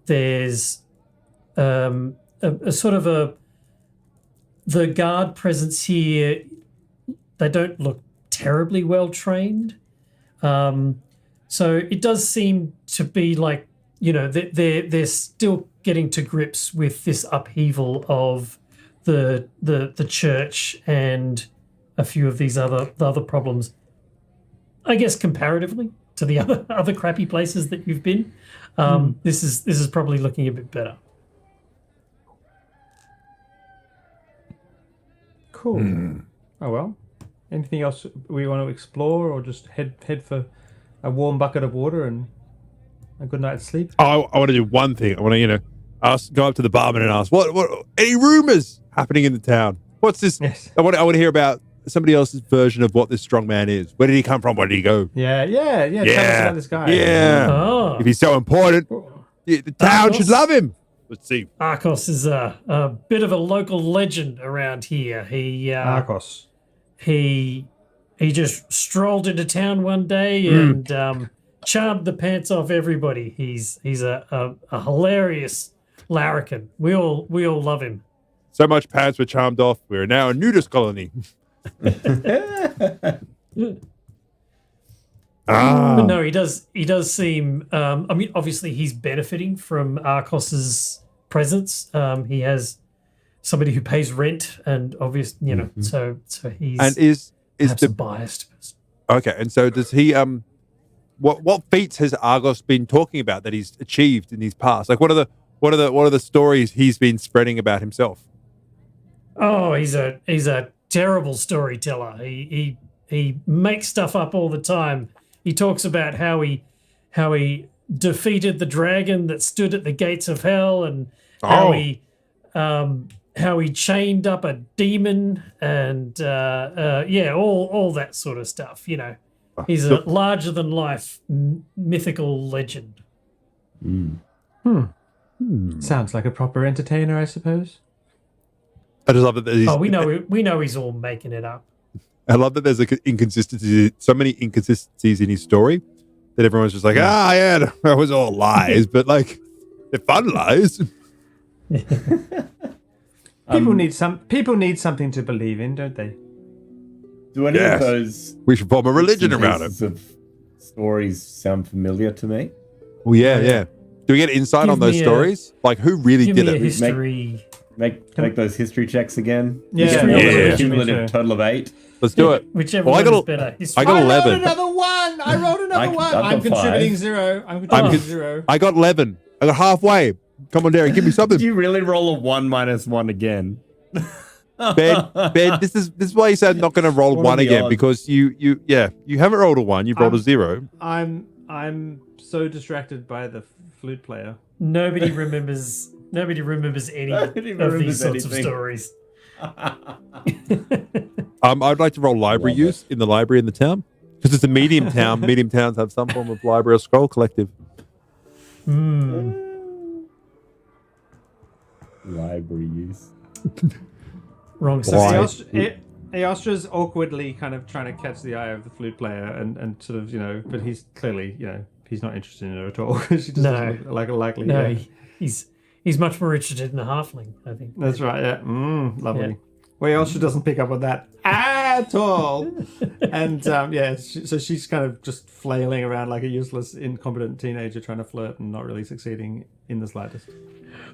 There's a sort of the guard presence here. They don't look terribly well trained. So it does seem to be like, they're still getting to grips with this upheaval of the church and a few of these other problems. I guess comparatively to the other crappy places that you've been, this is probably looking a bit better. Cool. Oh well. Anything else we want to explore, or just head for a warm bucket of water and a good night's sleep? I want to do one thing. I want to, go up to the barman and ask, what any rumors happening in the town? What's this? Yes. I want to hear about somebody else's version of what this strong man is? Where did he come from? Where did he go? Yeah. Tell us about this guy. Yeah. Oh. If he's so important, the town should love him. Let's see. Arcos is a bit of a local legend around here. Arcos. He just strolled into town one day and charmed the pants off everybody. He's a hilarious larrikin. We all love him. So much pants were charmed off. We're now a nudist colony. But no, he does seem. I mean, obviously, he's benefiting from Arcos's presence. He has somebody who pays rent, and so he's And is perhaps the a biased person. okay? And so does he? What feats has Argos been talking about that he's achieved in his past? Like, what are the stories he's been spreading about himself? Oh, he's a terrible storyteller. He makes stuff up all the time. He talks about how he defeated the dragon that stood at the gates of hell, and how he chained up a demon, and all that sort of stuff. You know, he's a larger than life mythical legend. Sounds like a proper entertainer, I suppose. I just love that he's. Oh, we know he's all making it up. I love that there's so many inconsistencies in his story that everyone's just like, that was all lies, but like, they're fun lies. People need something to believe in, don't they? Do any of those We should form a religion around it. pieces of stories sound familiar to me? Well, yeah. Do we get insight Give on those me stories? Like, who really Give did me a it? history. Make those history checks again. Yeah. A cumulative total of 8. Let's do it. Whichever Well, one's better. History. I got I 11. rolled another one. I've got I'm contributing 5. 0. I'm contributing 0. I got 11. I got halfway. Come on, Derek, give me something. Did you really roll a 1 minus 1 again? Ben, this is why you said I'm not going to roll What one are the again odds? because you haven't rolled a 1. You've rolled a 0. I'm so distracted by the flute player. Nobody remembers any Nobody of remembers these sorts anything. of stories. I'd like to roll library Love use in the library in the town because it's a medium town. Medium towns have some form of library or scroll collective. Library use. Wrong Why? system. Eostra's awkwardly kind of trying to catch the eye of the flute player and sort of, but he's clearly, he's not interested in her at all. She just doesn't look like a likely. No, Yeah. he's much more interested in a halfling, I think. That's right. Yeah. Lovely. Yeah. Well, Eostra doesn't pick up on that at all. And so she's kind of just flailing around like a useless, incompetent teenager trying to flirt and not really succeeding in the slightest.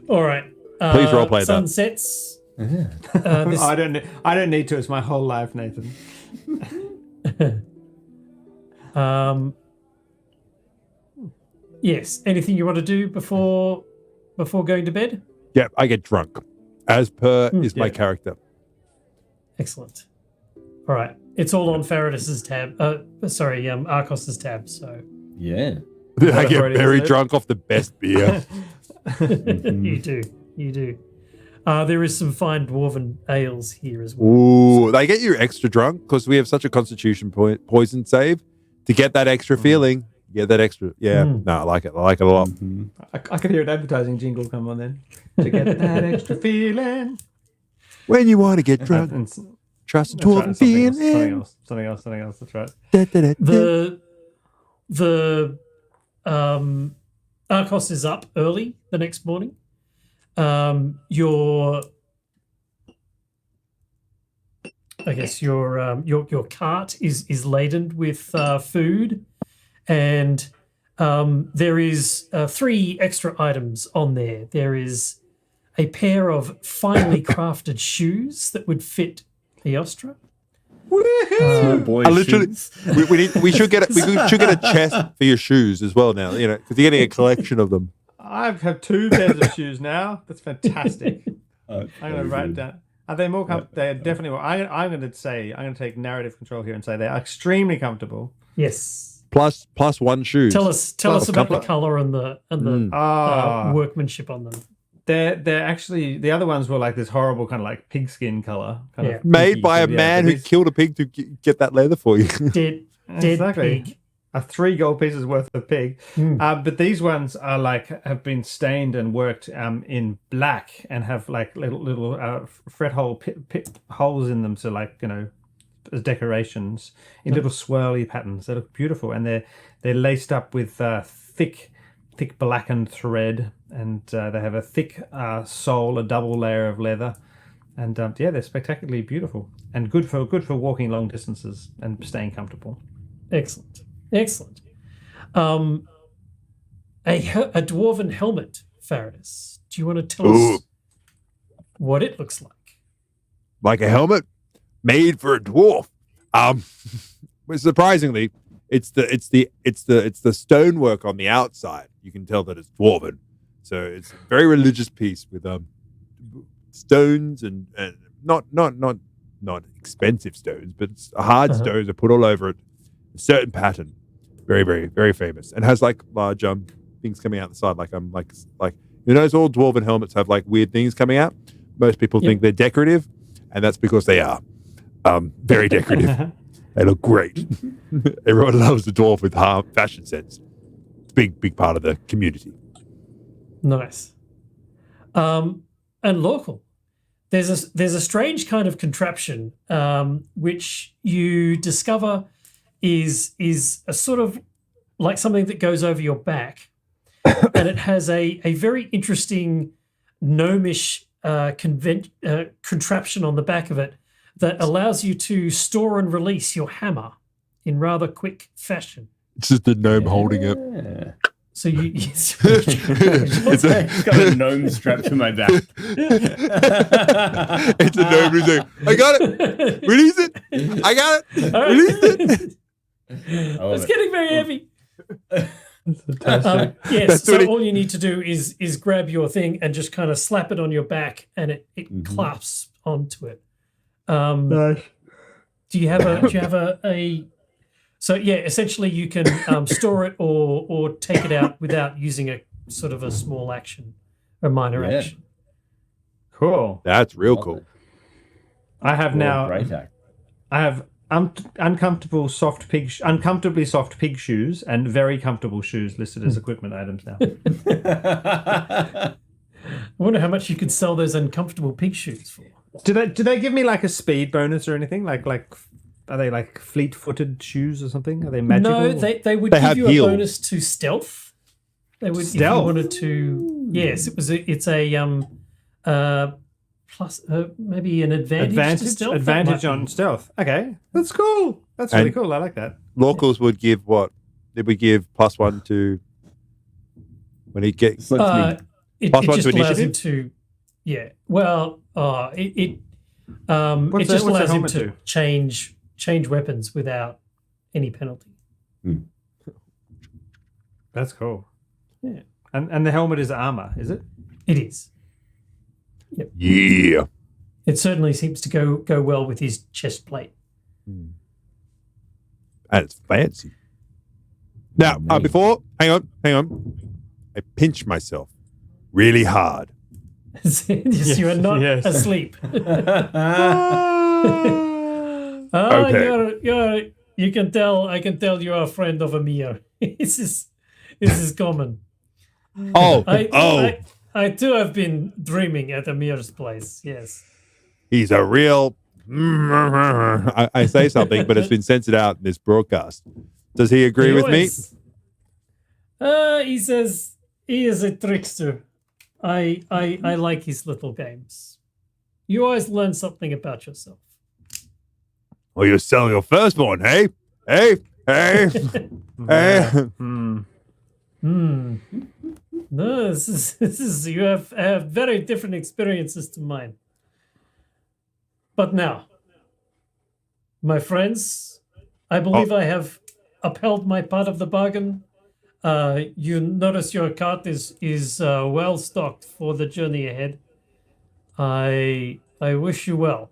All right. Please roleplay that. Sun sets. I don't need to. It's my whole life, Nathan. Yes. Anything you want to do before going to bed? Yeah, I get drunk, as per is my character. Excellent. All right. It's all on Faradis's tab. Arcos's tab. So Yeah. I get already very is it? drunk off the best beer. you do. There is some fine dwarven ales here as well. Ooh, they get you extra drunk because we have such a constitution poison save to get that extra feeling. Get that extra. Yeah, no, I like it. I like it a lot. I could hear an advertising jingle come on then to get that extra feeling. When you want to get drunk, And trust the that's right, dwarven something else. feeling. That's right. The Arcos is up early the next morning. Your cart is laden with food, and there is 3 extra items on there. There is a pair of finely crafted shoes that would fit Eostra. Boy, I literally, shoes. we should get a chest for your shoes as well now. Because you're getting a collection of them. I have 2 pairs of shoes now. That's fantastic. I'm going to write down. Are they more comfortable? They're definitely more. I'm going to take narrative control here and say they are extremely comfortable. Yes. Plus 1 shoes. Tell us about the color and the workmanship on them. they're actually the other ones were like this horrible kind of like pigskin color, kind of Made pinky, by a but yeah, man but who killed a pig to get that leather for you. Dead Exactly. pig. a 3 gold pieces worth of pig. But these ones are like have been stained and worked in black and have like little fret hole holes in them, so like as decorations in little swirly patterns. They look beautiful, and they're laced up with thick blackened thread, and they have a thick sole, a double layer of leather, and they're spectacularly beautiful and good for walking long distances and staying comfortable. Excellent. A dwarven helmet, Faradis. Do you want to tell us what it looks like? Like a helmet made for a dwarf. Surprisingly, it's the stonework on the outside. You can tell that it's dwarven. So it's a very religious piece with stones and not expensive stones, but hard stones are put all over it. A certain pattern, very, very, very famous, and has like large things coming out the side, like all dwarven helmets have like weird things coming out. Most people think they're decorative, and that's because they are very decorative. They look great. Everyone loves a dwarf with fashion sense. It's a big part of the community. Nice. And local. There's a strange kind of contraption which you discover is a sort of like something that goes over your back, and it has a very interesting gnomish contraption on the back of it that allows you to store and release your hammer in rather quick fashion. It's just a gnome holding it. So you it's got a gnome strapped to my back. It's a gnome who's like, I got it. Release it. I got it. Release it. It's getting very heavy. Fantastic. Yes, so all you need to do is grab your thing and just kind of slap it on your back, and it clasps onto it. Nice. Do you have a so yeah, essentially you can store it or take it out without using a sort of a small action, a minor action. Cool. That's real cool. I have Great act. I have uncomfortably soft pig shoes and very comfortable shoes listed as equipment items now. I wonder how much you could sell those uncomfortable pig shoes for. Do they give me like a speed bonus or anything? Like are they like fleet-footed shoes or something? Are they magical? No, they would give you a bonus to stealth. They would stealth. If you wanted to. Yes, it's a plus maybe an advantage to stealth. Advantage on stealth. Okay, that's cool. That's really cool. I like that. Locals would give what? They would give +1 to when he gets. It +1 just to allows him initiative? to. Yeah. Well, it just allows him to change weapons without any penalty. That's cool. Yeah. And the helmet is armor, is it? It is. Yep. Yeah. It certainly seems to go well with his chest plate. And it's fancy. Now, before, hang on. I pinch myself really hard. Yes, you are not asleep. Okay. You can tell. I can tell you are a friend of Amir. This is common. I too have been dreaming at Amir's place. Yes. He's a real. I say something, but it's been censored out in this broadcast. Does he agree with me? He says he is a trickster. I like his little games. You always learn something about yourself. Well, you're selling your firstborn, hey? Hey. No, this is you have very different experiences to mine. But now, my friends, I believe I have upheld my part of the bargain. You notice your cart is well stocked for the journey ahead. I wish you well.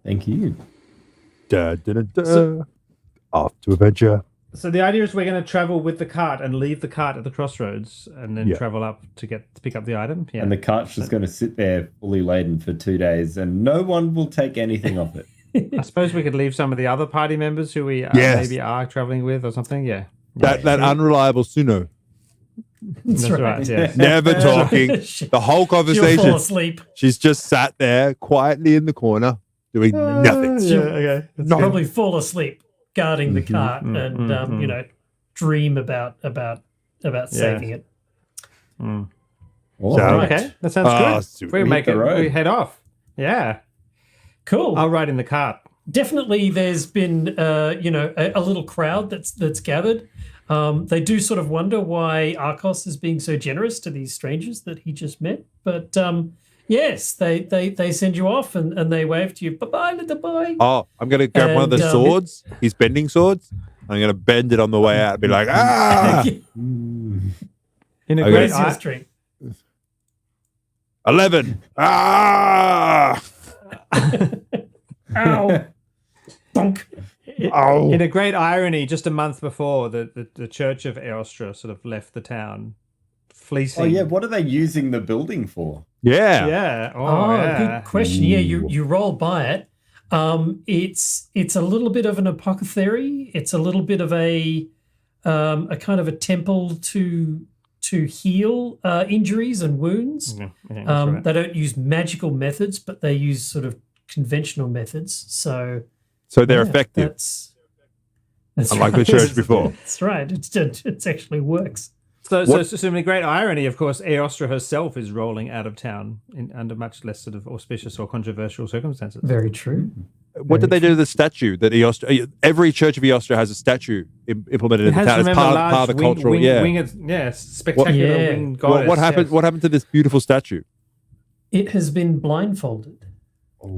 Thank you. Off to adventure. So the idea is we're going to travel with the cart and leave the cart at the crossroads, and then Yeah. travel up to pick up the item. Yeah. And the cart's just going to sit there fully laden for 2 days, and no one will take anything off it. I suppose we could leave some of the other party members who we Yes. maybe are traveling with or something. Yeah. That unreliable Suno. That's right. Yeah. Never talking. The whole She'll fall conversation. asleep. She's just sat there quietly in the corner doing nothing. Yeah. Okay. That's No. good. Probably fall asleep guarding the cart and dream about saving it. All So- right. Okay. That sounds Ah, good. super. We We make hit it. the road. We head off. Yeah. Cool. I'll ride in the cart. Definitely there's been a little crowd that's gathered. They do sort of wonder why Arcos is being so generous to these strangers that he just met. But yes, they send you off and they wave to you, bye-bye, little boy. Oh, I'm going to grab one of the And, swords. He's bending swords. I'm going to bend it on the way out and be like, ah, In a Okay. great Where's your strength? 11. Ah, Ow. Bonk. oh. In a great irony, just a month before, the Church of Eostra sort of left the town, fleecing. Oh, yeah. What are they using the building for? Yeah. Yeah. Oh, yeah. good question. Yeah, you roll by it. It's a little bit of an apothecary. It's a little bit of a kind of a temple to heal injuries and wounds. Yeah, that's right. They don't use magical methods, but they use sort of conventional methods. So They're yeah, effective. That's Unlike right. the church before. That's right. It actually works. So What- in a great irony, of course, Eostra herself is rolling out of town under much less sort of auspicious or controversial circumstances. Very true. What did they do to the statue that Eostra? Every church of Eostra has a statue implemented in the town as remember, part of the cultural. Spectacular Yeah. winged goddess. What happened? yes. What happened to this beautiful statue? It has been blindfolded. Oh.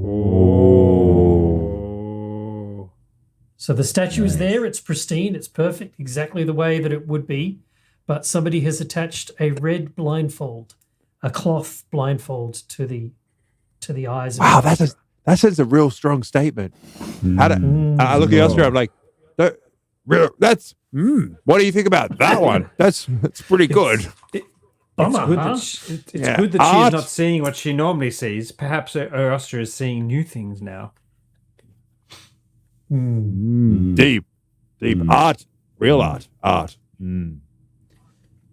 So the statue is there, it's pristine, it's perfect, exactly the way that it would be, but somebody has attached a red blindfold, a cloth blindfold to the eyes. Wow, of that's a real strong statement. How do, I look at Eostra, I'm like, that's. What do you think about that one? That's pretty good. Bummer, It's good huh? it's Yeah. good that Art. she's not seeing what she normally sees. Perhaps Eostra is seeing new things now. Deep art, real art.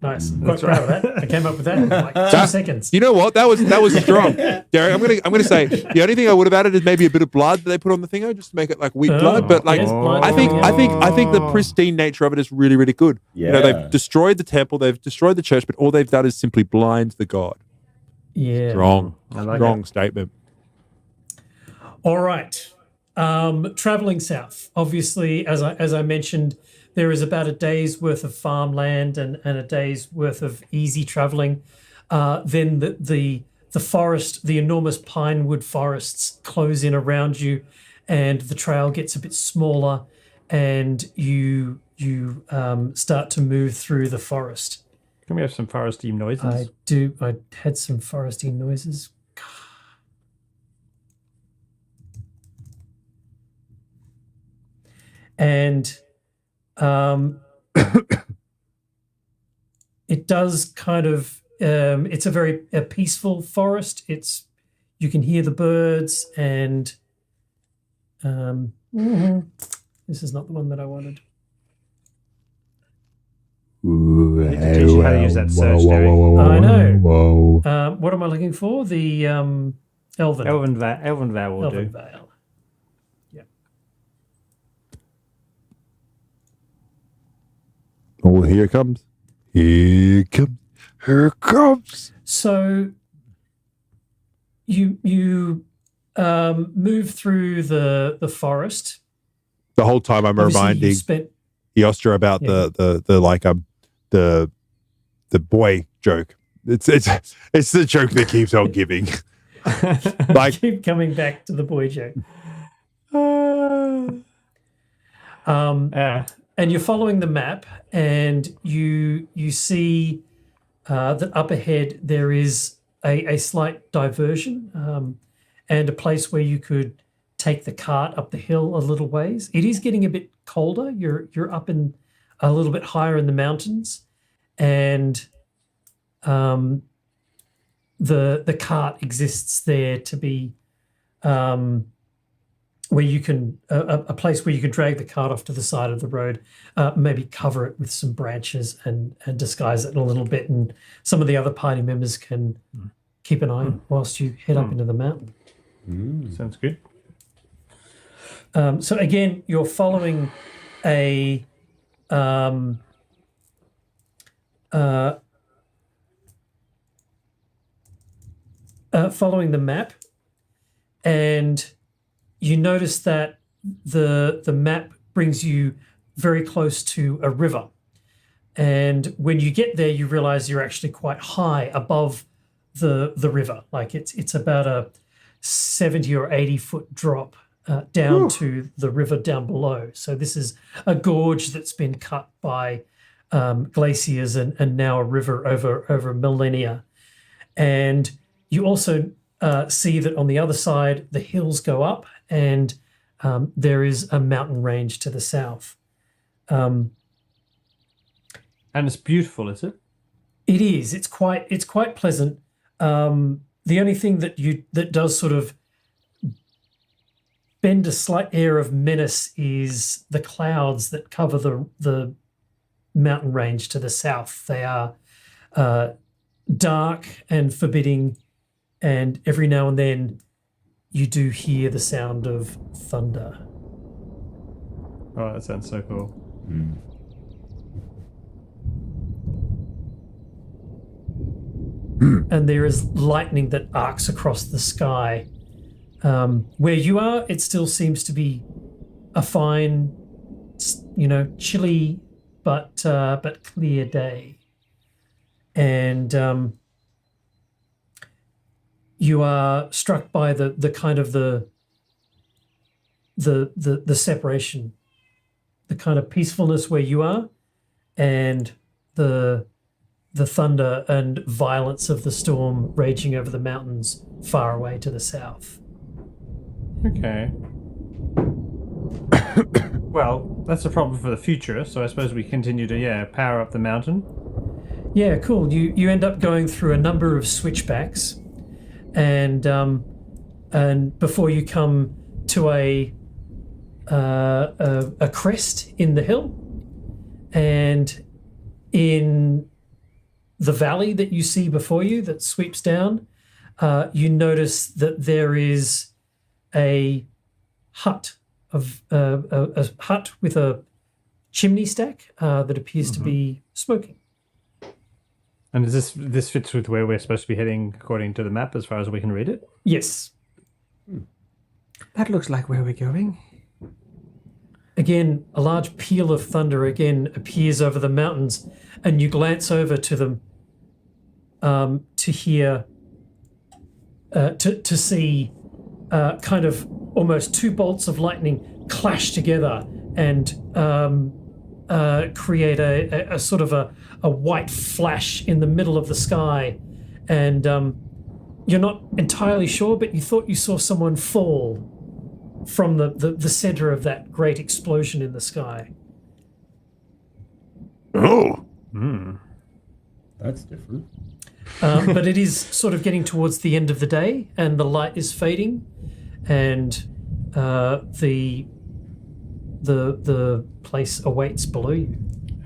Nice. I'm quite proud of that. I came up with that in like 2 seconds. You know what? That was strong, Derek. I'm gonna say the only thing I would have added is maybe a bit of blood that they put on the thingo just to make it like weak blood. But like, Yes, blood. I think the pristine nature of it is really, really good. You know, Yeah. they've destroyed the temple, they've destroyed the church, but all they've done is simply blind the god. Yeah. Strong, like strong statement. All right. Traveling south. Obviously, as I mentioned, there is about a day's worth of farmland and a day's worth of easy traveling. Then the forest, the enormous pine wood forests close in around you, and the trail gets a bit smaller, and you start to move through the forest. Can we have some foresty noises? I had some foresty noises. And it does kind of it's a very peaceful forest. You can hear the birds and this is not the one that I wanted. I need to teach you how to use that search, Derek. I know. What am I looking for? The Elven Elven Vow will Elven do. Vale. Oh, here it comes. Here it comes. Here it comes. So you move through the forest. The whole time I'm Obviously, reminding you spent Eostra about the boy joke. It's the joke that keeps on giving. Like, keep coming back to the boy joke. Yeah. And you're following the map, and you see that up ahead there is a slight diversion and a place where you could take the cart up the hill a little ways. It is getting a bit colder. You're up in a little bit higher in the mountains, and the cart exists there to be where you can a place where you can drag the cart off to the side of the road, maybe cover it with some branches and disguise it a little bit, and some of the other party members can keep an eye whilst you head up into the mountain. Sounds good. So again, you're following a following the map, and you notice that the map brings you very close to a river. And when you get there, you realize you're actually quite high above the river. Like it's about a 70 or 80 foot drop down to the river down below. So this is a gorge that's been cut by glaciers and now a river over millennia. And you also see that on the other side, the hills go up, and there is a mountain range to the south. And it's beautiful, is it? It is. It's quite pleasant. The only thing that does sort of bend a slight air of menace is the clouds that cover the mountain range to the south. They are dark and forbidding, and every now and then you do hear the sound of thunder. Oh, that sounds so cool. And there is lightning that arcs across the sky. Where you are, it still seems to be a fine, chilly but clear day. And you are struck by the kind of the separation, the kind of peacefulness where you are, and the thunder and violence of the storm raging over the mountains far away to the south. Okay. Well, that's a problem for the future, so I suppose we continue to, power up the mountain. Yeah, cool. You end up going through a number of switchbacks, and before you come to a crest in the hill, and in the valley that you see before you that sweeps down, you notice that there is a hut a hut with a chimney stack that appears to be smoking. And is this fits with where we're supposed to be heading according to the map as far as we can read it? Yes. That looks like where we're going. Again, a large peal of thunder again appears over the mountains, and you glance over to them to hear, to see kind of almost two bolts of lightning clash together and create a sort of a white flash in the middle of the sky. And you're not entirely sure, but you thought you saw someone fall from the center of that great explosion in the sky. Oh. That's different. But it is sort of getting towards the end of the day, and the light is fading, and the place awaits below you.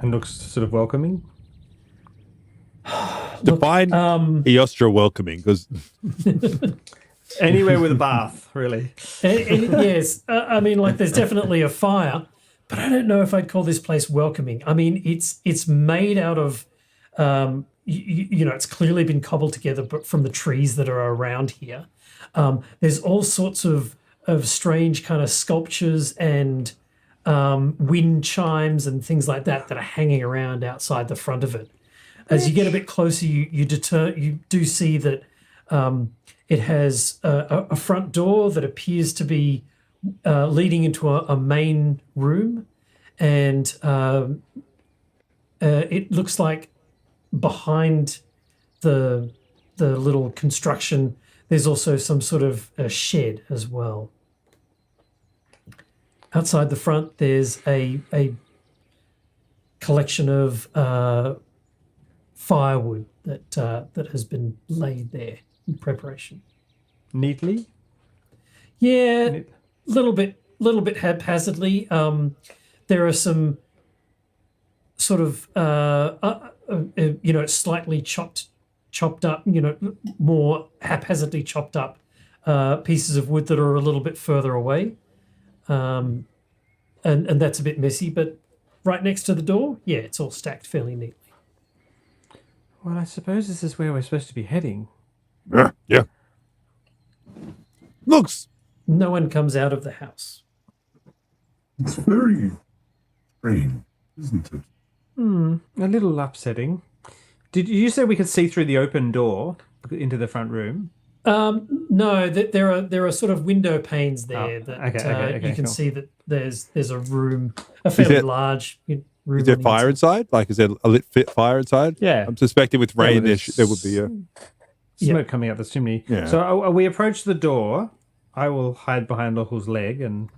And looks sort of welcoming. Define Eostra welcoming, because Anywhere with a bath, really. And yes, I mean, like, there's definitely a fire, but I don't know if I'd call this place welcoming. I mean, it's made out of, it's clearly been cobbled together, but from the trees that are around here. There's all sorts of strange kind of sculptures and wind chimes and things like that are hanging around outside the front of it. As you get a bit closer, you do see that it has a front door that appears to be leading into a main room, and it looks like behind the little construction, there's also some sort of a shed as well. Outside the front, there's a collection of firewood that has been laid there in preparation. Neatly. Yeah, little bit haphazardly. There are some sort of slightly chopped up, more haphazardly chopped up pieces of wood that are a little bit further away, and that's a bit messy. But right next to the door, yeah, it's all stacked fairly neatly. Well, I suppose this is where we're supposed to be heading. Yeah. Looks. No one comes out of the house. It's very strange, isn't it? A little upsetting. Did you say we could see through the open door into the front room? No, there are sort of window panes there okay, you can cool. see that there's a room, a fairly large room. Is there on the fire inside? Like, is there a lit fit fire inside? Yeah. I'm suspecting with rain there's there would be a. Smoke coming out the chimney. Yeah. So we approach the door. I will hide behind Lockel's leg and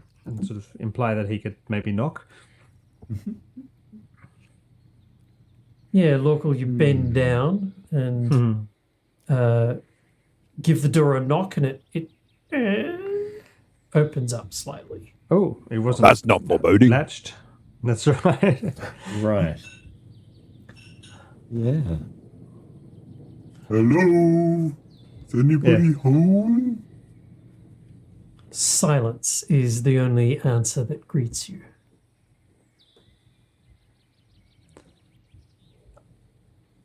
sort of imply that he could maybe knock. Yeah, Local, you bend down and give the door a knock, and it opens up slightly. Oh, it wasn't. That's not foreboding. Latched. That's right. Right. Yeah. Hello? Is anybody home? Silence is the only answer that greets you.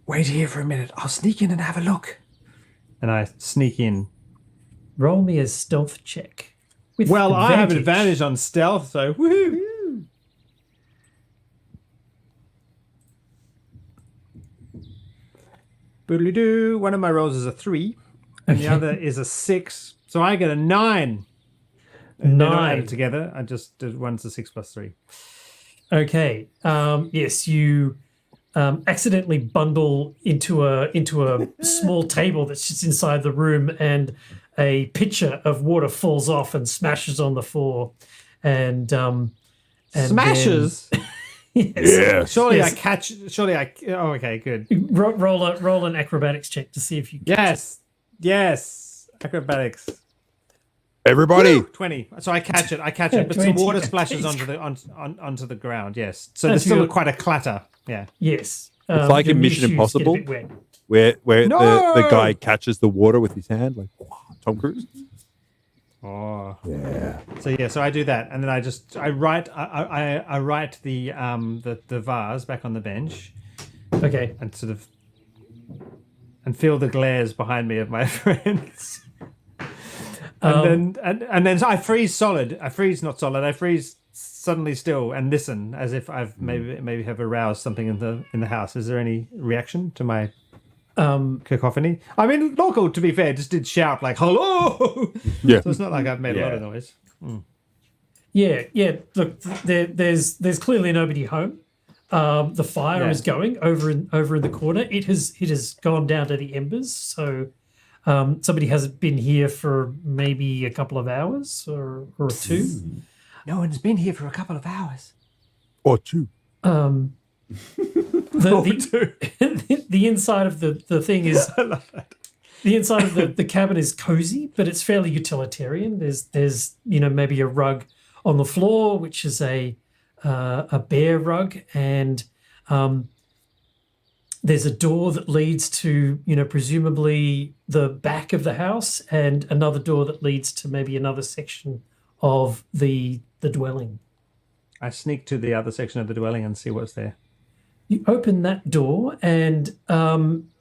Wait here for a minute. I'll sneak in and have a look. And I sneak in. Roll me a stealth check. With Well, I have an advantage on stealth, so woohoo! Boodly-doo. One of my rolls is a 3, and the other is a 6. So I get a 9. And then I add it together. I just did one's a 6 plus 3. Okay. Yes, you accidentally bundle into a small table that sits inside the room, and a pitcher of water falls off and smashes on the floor. And Smashes. Yes. Yeah. Surely Yes. I catch. Surely I. Oh, okay, good. Roll an acrobatics check to see if you catch Yes. Acrobatics. Everybody. Woo, 20. So I catch it, but 20. some water splashes onto the onto the ground. Yes. So That's there's still good. quite a clatter. Yeah. Yes. It's like your in new Mission shoes get a Impossible. bit wet. Where No! the guy catches the water with his hand, like Tom Cruise. Oh. Yeah. So I do that, and then I write the vase back on the bench, Okay. and sort of feel the glares behind me of my friends. And then I freeze solid. I freeze not solid. I freeze suddenly still and listen as if I've maybe have aroused something in the house. Is there any reaction to my cacophony? I mean, Local, to be fair, just did shout like "hello." Yeah. So it's not like I've made a lot of noise. Yeah. Look, there's clearly nobody home. The fire is going over in the corner. It has gone down to the embers. So somebody hasn't been here for maybe a couple of hours or two. No one's been here for a couple of hours. Or two. The inside of the thing is the inside of the cabin is cozy, but it's fairly utilitarian. There's maybe a rug on the floor, which is a bear rug, and there's a door that leads to presumably the back of the house, and another door that leads to maybe another section of the dwelling. I sneak to the other section of the dwelling and see what's there. You open that door, and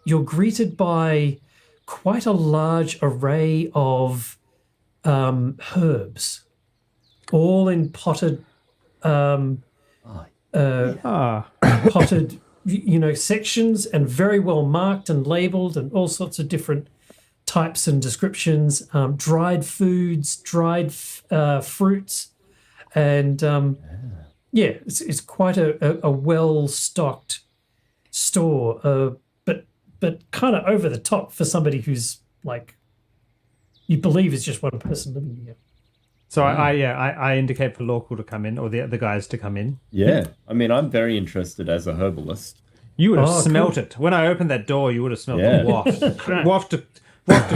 you're greeted by quite a large array of herbs, all in potted, potted, sections, and very well marked and labelled, and all sorts of different types and descriptions. Dried foods, dried fruits, and it's quite a well stocked store, but kind of over the top for somebody who's like you believe is just one person living here. So I indicate for Lawful to come in, or the guys to come in. Yeah. I mean, I'm very interested as a herbalist. You would have Oh, smelt cool. it when I opened that door. You would have smelt Yeah. the waft of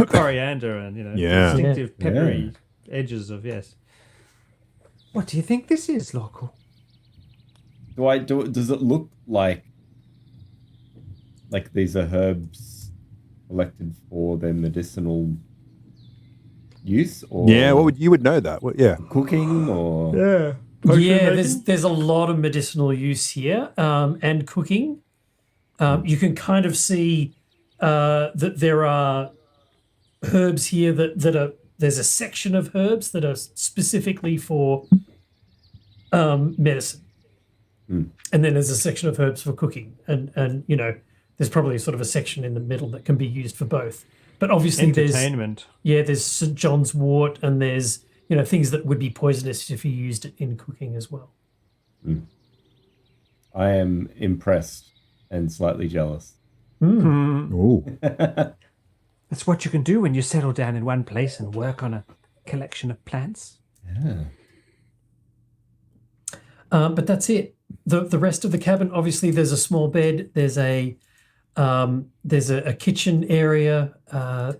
coriander and Yeah. distinctive peppery edges of What do you think this is, Lawful? Does it look like these are herbs collected for their medicinal use, or Yeah, you would know that? Yeah. cooking, or Yeah. Yeah, there's a lot of medicinal use here, and cooking. You can kind of see that there are herbs here that are. There's a section of herbs that are specifically for medicine, and then there's a section of herbs for cooking, and there's probably sort of a section in the middle that can be used for both. But obviously, Entertainment. there's St. John's wort, and there's things that would be poisonous if you used it in cooking as well. I am impressed and slightly jealous. Oh. That's what you can do when you settle down in one place and work on a collection of plants. Yeah. But that's it. The rest of the cabin, obviously, there's a small bed. There's a kitchen area.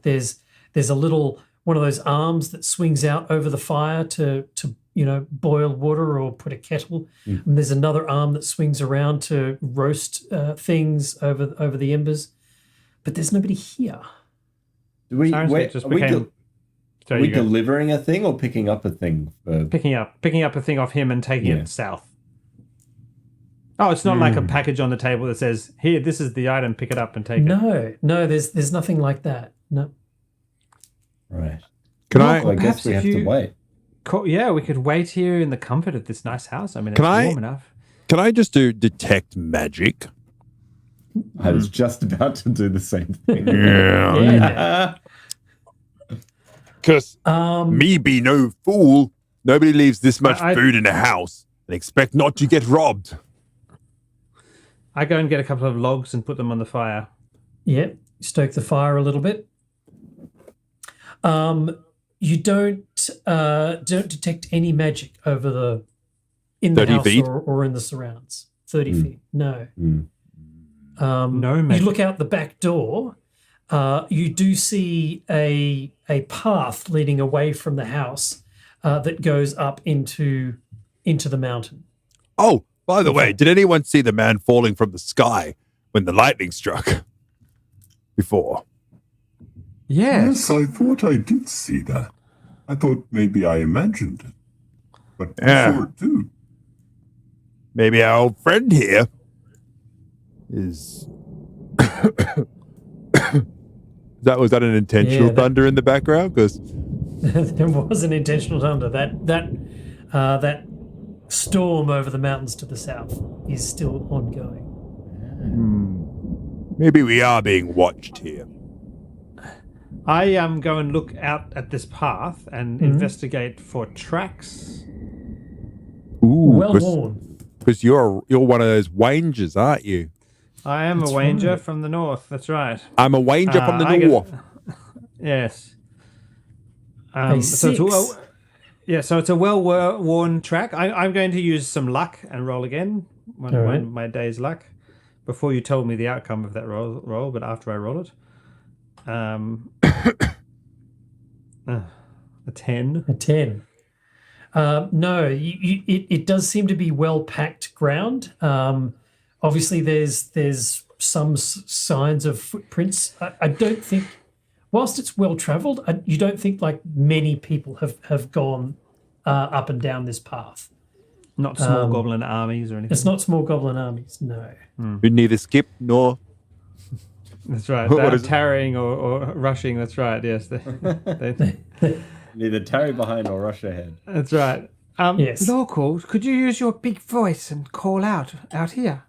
There's a little one of those arms that swings out over the fire to boil water or put a kettle. And there's another arm that swings around to roast things over the embers. But there's nobody here. Do we? Sounds like it just Are we, became- Sorry, are we you go. delivering a thing or picking up a thing? Picking up a thing off him and taking Yeah. it south. Oh, it's not like a package on the table that says, "Here, this is the item. Pick it up and take it." No, there's nothing like that. No. Right. Can Well, I? Well, I guess perhaps we if have to you- wait. Cool. Yeah, we could wait here in the comfort of this nice house. I mean, it's Can I- warm enough. Can I just do detect magic? I was just about to do the same thing. Yeah. Because me be no fool. Nobody leaves this much I- food in a house and expect not to get robbed. I go and get a couple of logs and put them on the fire. Yeah, stoke the fire a little bit. You don't detect any magic over in the 30 house feet? or in the surrounds. 30 feet, no. No magic. You look out the back door. You do see a path leading away from the house that goes up into the mountain. Oh, by the way, did anyone see the man falling from the sky when the lightning struck? Before. Yes. Yes, I thought I did see that. I thought maybe I imagined it. But Yeah. I saw it too. Maybe our old friend here is. Was that an intentional Yeah, that- thunder in the background? Because There was an intentional thunder. That storm over the mountains to the south is still ongoing. maybe we are being watched here. I go and look out at this path and investigate for tracks. Ooh, Well worn. because you're one of those wangers, aren't you? I am That's a wanger right. from the north. That's right. I'm a wanger from the I get- north. Yes. A So six. so it's a well-worn track. I'm going to use some luck and roll again. All right. My day's luck. Before you told me the outcome of that roll, but after I roll it. A 10. A 10. No, it does seem to be well packed ground. Obviously, there's some signs of footprints. I don't think, whilst it's well travelled, you don't think like many people have gone up and down this path. Not small goblin armies or anything. It's not small goblin armies, no. Who neither skip nor. That's right. What They're is it? tarrying or rushing. That's right. Yes. Neither tarry behind or rush ahead. That's right. Yes. Local, could you use your big voice and call out here?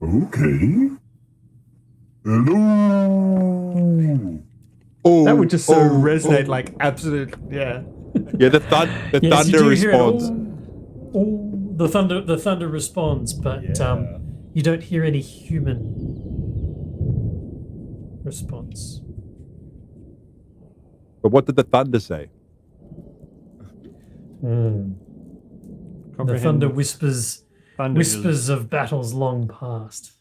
Okay. Hello. Oh, That would just so resonate like absolute. Yeah. Yeah, the Yes, you thunder do hear it. responds. Oh, the thunder responds, but you don't hear any human response. But what did the thunder say? The Comprehend thunder whispers thunder of battles long past.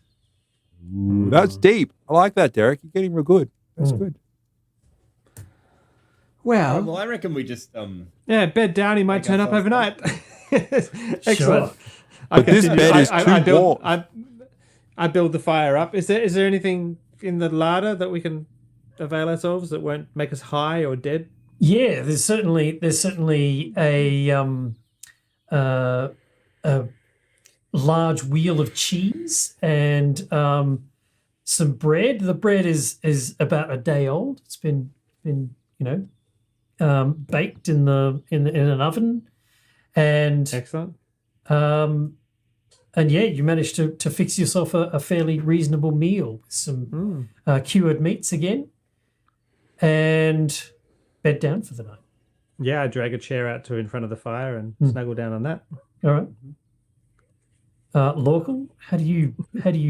Ooh, that's deep. I like that, Derek. You're getting real good. That's good. Well, Well, I reckon we just yeah, bed down. He might Make turn up ourselves overnight. Excellent. Sure. But this bed is too warm. I build the fire up. Is there anything in the larder that we can avail ourselves that won't make us high or dead? Yeah, there's certainly a large wheel of cheese and some bread. The bread is about a day old. It's been baked in an oven, and Excellent. and yeah, you managed to fix yourself a fairly reasonable meal with some cured meats again, and bed down for the night. Yeah, I drag a chair out to in front of the fire and snuggle down on that. All right. Lorcal, how do you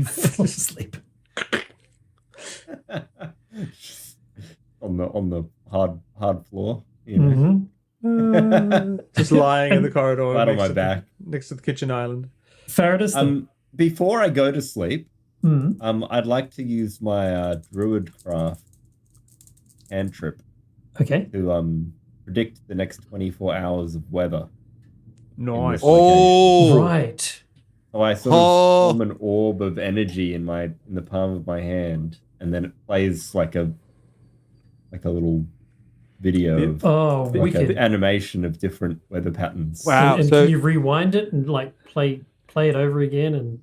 fall asleep? on the hard floor. You know? Just lying in the corridor Flat on next my to back. next to the kitchen island. Faradis? Before I go to sleep, I'd like to use my Druidcraft cantrip Okay. to predict the next 24 hours of weather. Nice. Oh, Right. So I sort of form an orb of energy in the palm of my hand, and then it plays like a little video of Oh, like wicked. an animation of different weather patterns. Wow. And So can you rewind it and like play it over again? And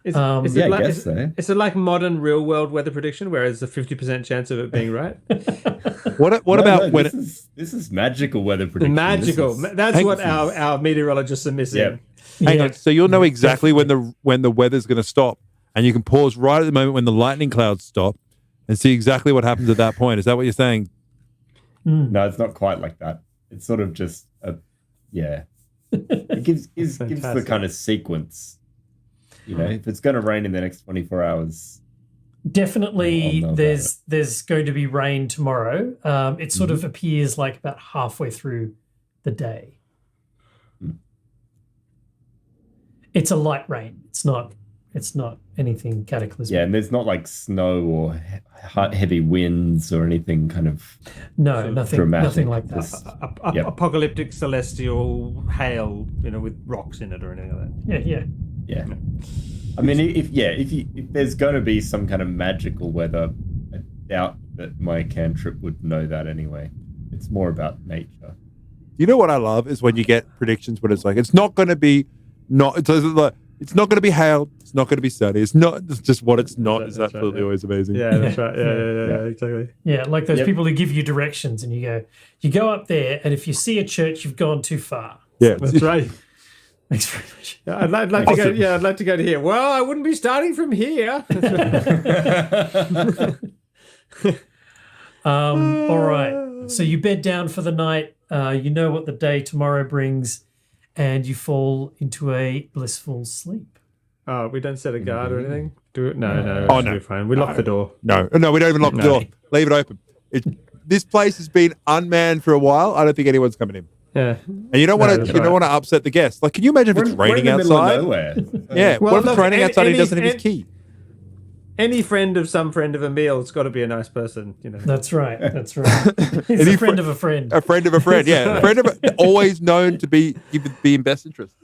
Is Yeah, it I like, guess so. is it like modern real world weather prediction where there's a 50% chance of it being right? what about No, when this is magical weather prediction. Magical. This is- That's what our meteorologists are missing. Yep. hang Yeah. on, so you'll know exactly when the weather's going to stop, and you can pause right at the moment when the lightning clouds stop, and see exactly what happens at that point. Is that what you're saying? No, it's not quite like that. It's sort of just It gives the Fantastic. kind of sequence. You know, if it's going to rain in the next 24 hours. Definitely, I'll know about there's going to be rain tomorrow. It sort of appears like about halfway through the day. It's a light rain. It's not anything cataclysmic. Yeah, and there's not like snow or heavy winds or anything kind of No, nothing dramatic. like that. Just- Yep. Apocalyptic celestial hail, with rocks in it or anything like that. Yeah. Yeah. I mean, if there's going to be some kind of magical weather, I doubt that my cantrip would know that anyway. It's more about nature. You know what I love is when you get predictions when it's like it's not going to be it's not going to be hail, it's not going to be sunny, it's just what it's not is That's right, absolutely yeah. always amazing. Yeah, that's right. Yeah, exactly. Yeah, like those Yep. people who give you directions and you go up there, and if you see a church, you've gone too far. Yeah. That's right. Thanks very much. Yeah, I'd like to go. Yeah, I'd like to go to here. Well, I wouldn't be starting from here. All right. So you bed down for the night. You know what the day tomorrow brings, and you fall into a blissful sleep. Oh, we don't set a guard or anything. Do it? No. Oh, It should no. be fine. We lock the door. No, we don't even lock the door. Leave it open. This place has been unmanned for a while. I don't think anyone's coming in. Yeah. And you don't want to. that's You don't right. want to upset the guests. Like, can you imagine if it's We're in raining the middle of outside? nowhere. Yeah. Well, what if it's look, raining outside and he any- doesn't have his key? Any friend of some friend of Emil's got to be a nice person. That's right. That's right. He's a friend of a friend. A friend of a friend. Yeah. A friend of always known to be in best interest.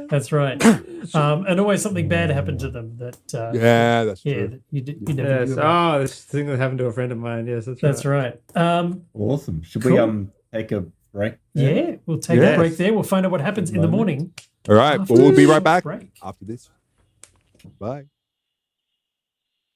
That's right. And always something bad happened to them that. Yeah, that's Yeah, true. that you never Yes. knew about. Oh, this thing that happened to a friend of mine. Yes, That's right. Awesome. Should Cool. we take a break? Yeah, we'll take a Yes. break there. We'll find out what happens in the morning. All right. after Well, we'll be this right back break. after this. Bye.